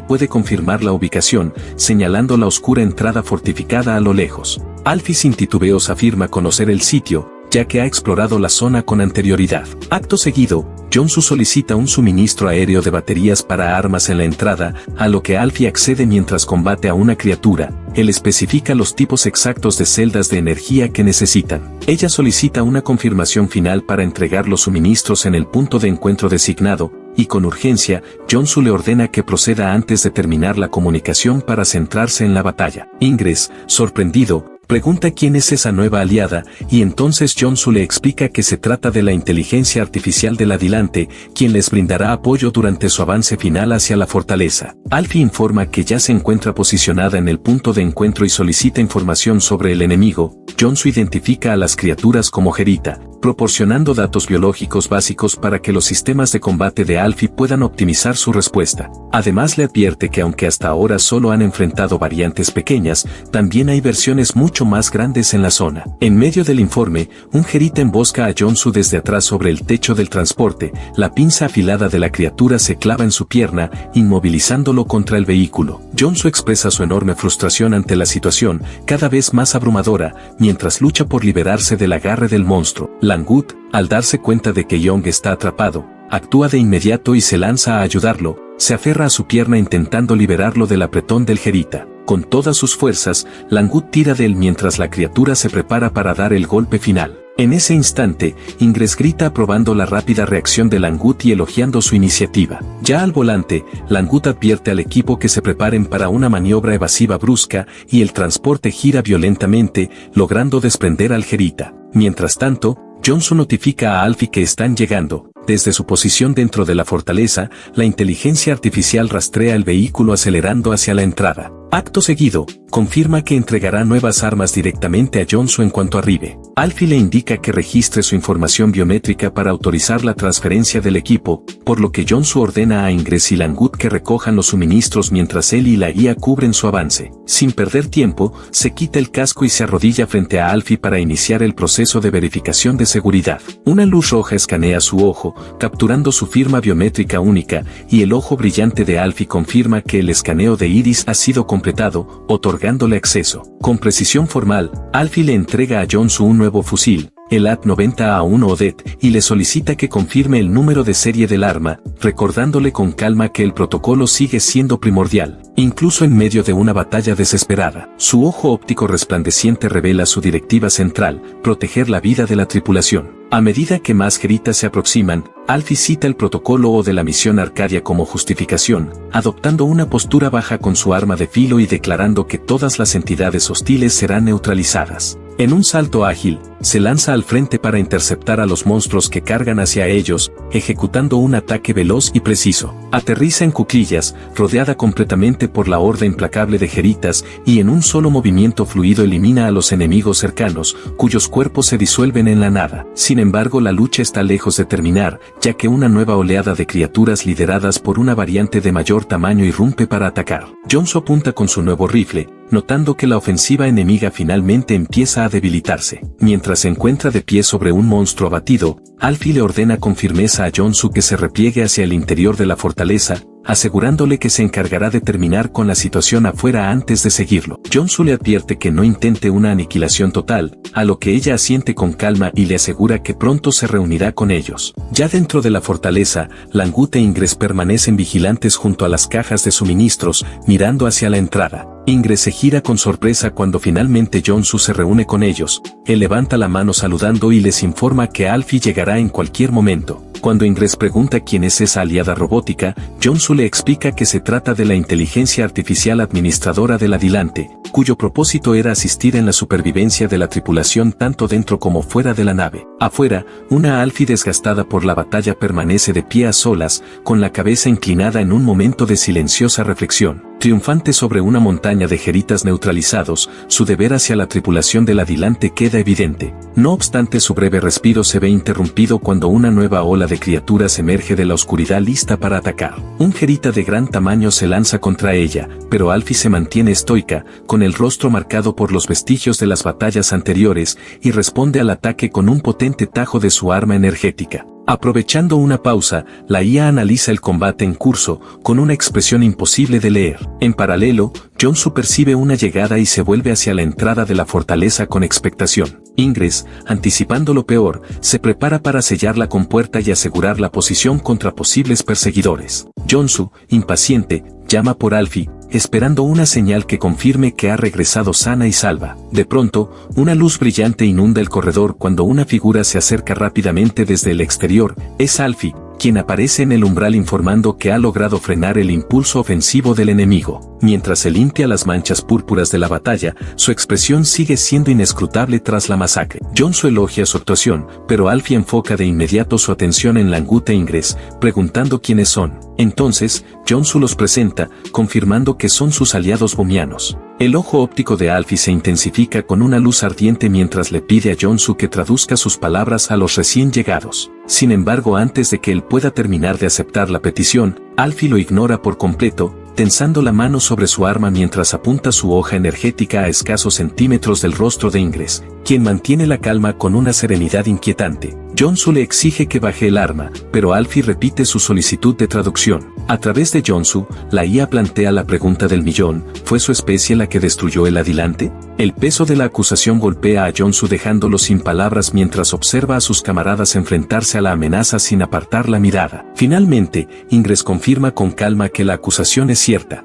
puede confirmar la ubicación, señalando la oscura entrada fortificada a lo lejos. Alfie sin titubeos afirma conocer el sitio, ya que ha explorado la zona con anterioridad. Acto seguido, Jonsu solicita un suministro aéreo de baterías para armas en la entrada, a lo que Alfie accede mientras combate a una criatura. Él especifica los tipos exactos de celdas de energía que necesitan. Ella solicita una confirmación final para entregar los suministros en el punto de encuentro designado, y con urgencia, Jonsu le ordena que proceda antes de terminar la comunicación para centrarse en la batalla. Ingres, sorprendido, pregunta quién es esa nueva aliada, y entonces Jonsu le explica que se trata de la inteligencia artificial del Adelante, quien les brindará apoyo durante su avance final hacia la fortaleza. Alfie informa que ya se encuentra posicionada en el punto de encuentro y solicita información sobre el enemigo. Jonsu identifica a las criaturas como Jerita, proporcionando datos biológicos básicos para que los sistemas de combate de Alfie puedan optimizar su respuesta. Además le advierte que aunque hasta ahora solo han enfrentado variantes pequeñas, también hay versiones mucho más grandes en la zona. En medio del informe, un Jerita embosca a Jonsu desde atrás sobre el techo del transporte. La pinza afilada de la criatura se clava en su pierna, inmovilizándolo contra el vehículo. Jonsu expresa su enorme frustración ante la situación, cada vez más abrumadora, mientras lucha por liberarse del agarre del monstruo. Langut, al darse cuenta de que Young está atrapado, actúa de inmediato y se lanza a ayudarlo. Se aferra a su pierna intentando liberarlo del apretón del Jerita. Con todas sus fuerzas, Langut tira de él mientras la criatura se prepara para dar el golpe final. En ese instante, Ingres grita aprobando la rápida reacción de Langut y elogiando su iniciativa. Ya al volante, Langut advierte al equipo que se preparen para una maniobra evasiva brusca y el transporte gira violentamente, logrando desprender al Jerita. Mientras tanto, Jonsu notifica a Alfie que están llegando. Desde su posición dentro de la fortaleza, la inteligencia artificial rastrea el vehículo acelerando hacia la entrada. Acto seguido, confirma que entregará nuevas armas directamente a Jonsu en cuanto arribe. Alfie le indica que registre su información biométrica para autorizar la transferencia del equipo, por lo que Jonsu ordena a Ingress y Langut que recojan los suministros mientras él y la IA cubren su avance. Sin perder tiempo, se quita el casco y se arrodilla frente a Alfie para iniciar el proceso de verificación de seguridad. Una luz roja escanea su ojo, capturando su firma biométrica única, y el ojo brillante de Alfie confirma que el escaneo de iris ha sido completado, otorgándole acceso. Con precisión formal, Alfie le entrega a Jonsu un nuevo fusil, el AT-90A1 Odet, y le solicita que confirme el número de serie del arma, recordándole con calma que el protocolo sigue siendo primordial, incluso en medio de una batalla desesperada. Su ojo óptico resplandeciente revela su directiva central, proteger la vida de la tripulación. A medida que más geritas se aproximan, Alfie cita el protocolo O de la misión Arcadia como justificación, adoptando una postura baja con su arma de filo y declarando que todas las entidades hostiles serán neutralizadas. En un salto ágil, se lanza al frente para interceptar a los monstruos que cargan hacia ellos, ejecutando un ataque veloz y preciso. Aterriza en cuclillas, rodeada completamente por la horda implacable de geritas, y en un solo movimiento fluido elimina a los enemigos cercanos, cuyos cuerpos se disuelven en la nada. Sin embargo, la lucha está lejos de terminar, ya que una nueva oleada de criaturas lideradas por una variante de mayor tamaño irrumpe para atacar. Jonsu apunta con su nuevo rifle, notando que la ofensiva enemiga finalmente empieza a debilitarse. Mientras se encuentra de pie sobre un monstruo abatido, Alfie le ordena con firmeza a Jonsu que se repliegue hacia el interior de la fortaleza, asegurándole que se encargará de terminar con la situación afuera antes de seguirlo. Jonsu le advierte que no intente una aniquilación total, a lo que ella asiente con calma y le asegura que pronto se reunirá con ellos. Ya dentro de la fortaleza, Langut e Ingress permanecen vigilantes junto a las cajas de suministros, mirando hacia la entrada. Ingress se gira con sorpresa cuando finalmente Jonsu se reúne con ellos. Él levanta la mano saludando y les informa que Alfie llegará en cualquier momento. Cuando Ingress pregunta quién es esa aliada robótica, Jonsu le explica que se trata de la inteligencia artificial administradora del Adelante, cuyo propósito era asistir en la supervivencia de la tripulación tanto dentro como fuera de la nave. Afuera, una Alfie desgastada por la batalla permanece de pie a solas, con la cabeza inclinada en un momento de silenciosa reflexión. Triunfante sobre una montaña de geritas neutralizados, su deber hacia la tripulación del Adelante queda evidente. No obstante, su breve respiro se ve interrumpido cuando una nueva ola de criaturas emerge de la oscuridad lista para atacar. Un gerita de gran tamaño se lanza contra ella, pero Alfie se mantiene estoica, con el rostro marcado por los vestigios de las batallas anteriores, y responde al ataque con un potente tajo de su arma energética. Aprovechando una pausa, la IA analiza el combate en curso, con una expresión imposible de leer. En paralelo, Jonsu percibe una llegada y se vuelve hacia la entrada de la fortaleza con expectación. Ingress, anticipando lo peor, se prepara para sellar la compuerta y asegurar la posición contra posibles perseguidores. Jonsu, impaciente, llama por Alfie, esperando una señal que confirme que ha regresado sana y salva. De pronto, una luz brillante inunda el corredor cuando una figura se acerca rápidamente desde el exterior. Es Alfie, quien aparece en el umbral informando que ha logrado frenar el impulso ofensivo del enemigo. Mientras se limpia las manchas púrpuras de la batalla, su expresión sigue siendo inescrutable tras la masacre. Jonsu elogia su actuación, pero Alfie enfoca de inmediato su atención en Langut e Ingress, preguntando quiénes son. Entonces, Jonsu los presenta, confirmando que son sus aliados bomianos. El ojo óptico de Alfie se intensifica con una luz ardiente mientras le pide a Jonsu que traduzca sus palabras a los recién llegados. Sin embargo, antes de que él pueda terminar de aceptar la petición, Alfie lo ignora por completo, tensando la mano sobre su arma mientras apunta su hoja energética a escasos centímetros del rostro de Ingress, quien mantiene la calma con una serenidad inquietante. Jonsu le exige que baje el arma, pero Alfie repite su solicitud de traducción. A través de Jonsu, la IA plantea la pregunta del millón: ¿fue su especie la que destruyó el Adelante? El peso de la acusación golpea a Jonsu dejándolo sin palabras mientras observa a sus camaradas enfrentarse a la amenaza sin apartar la mirada. Finalmente, Ingress confirma con calma que la acusación es cierta.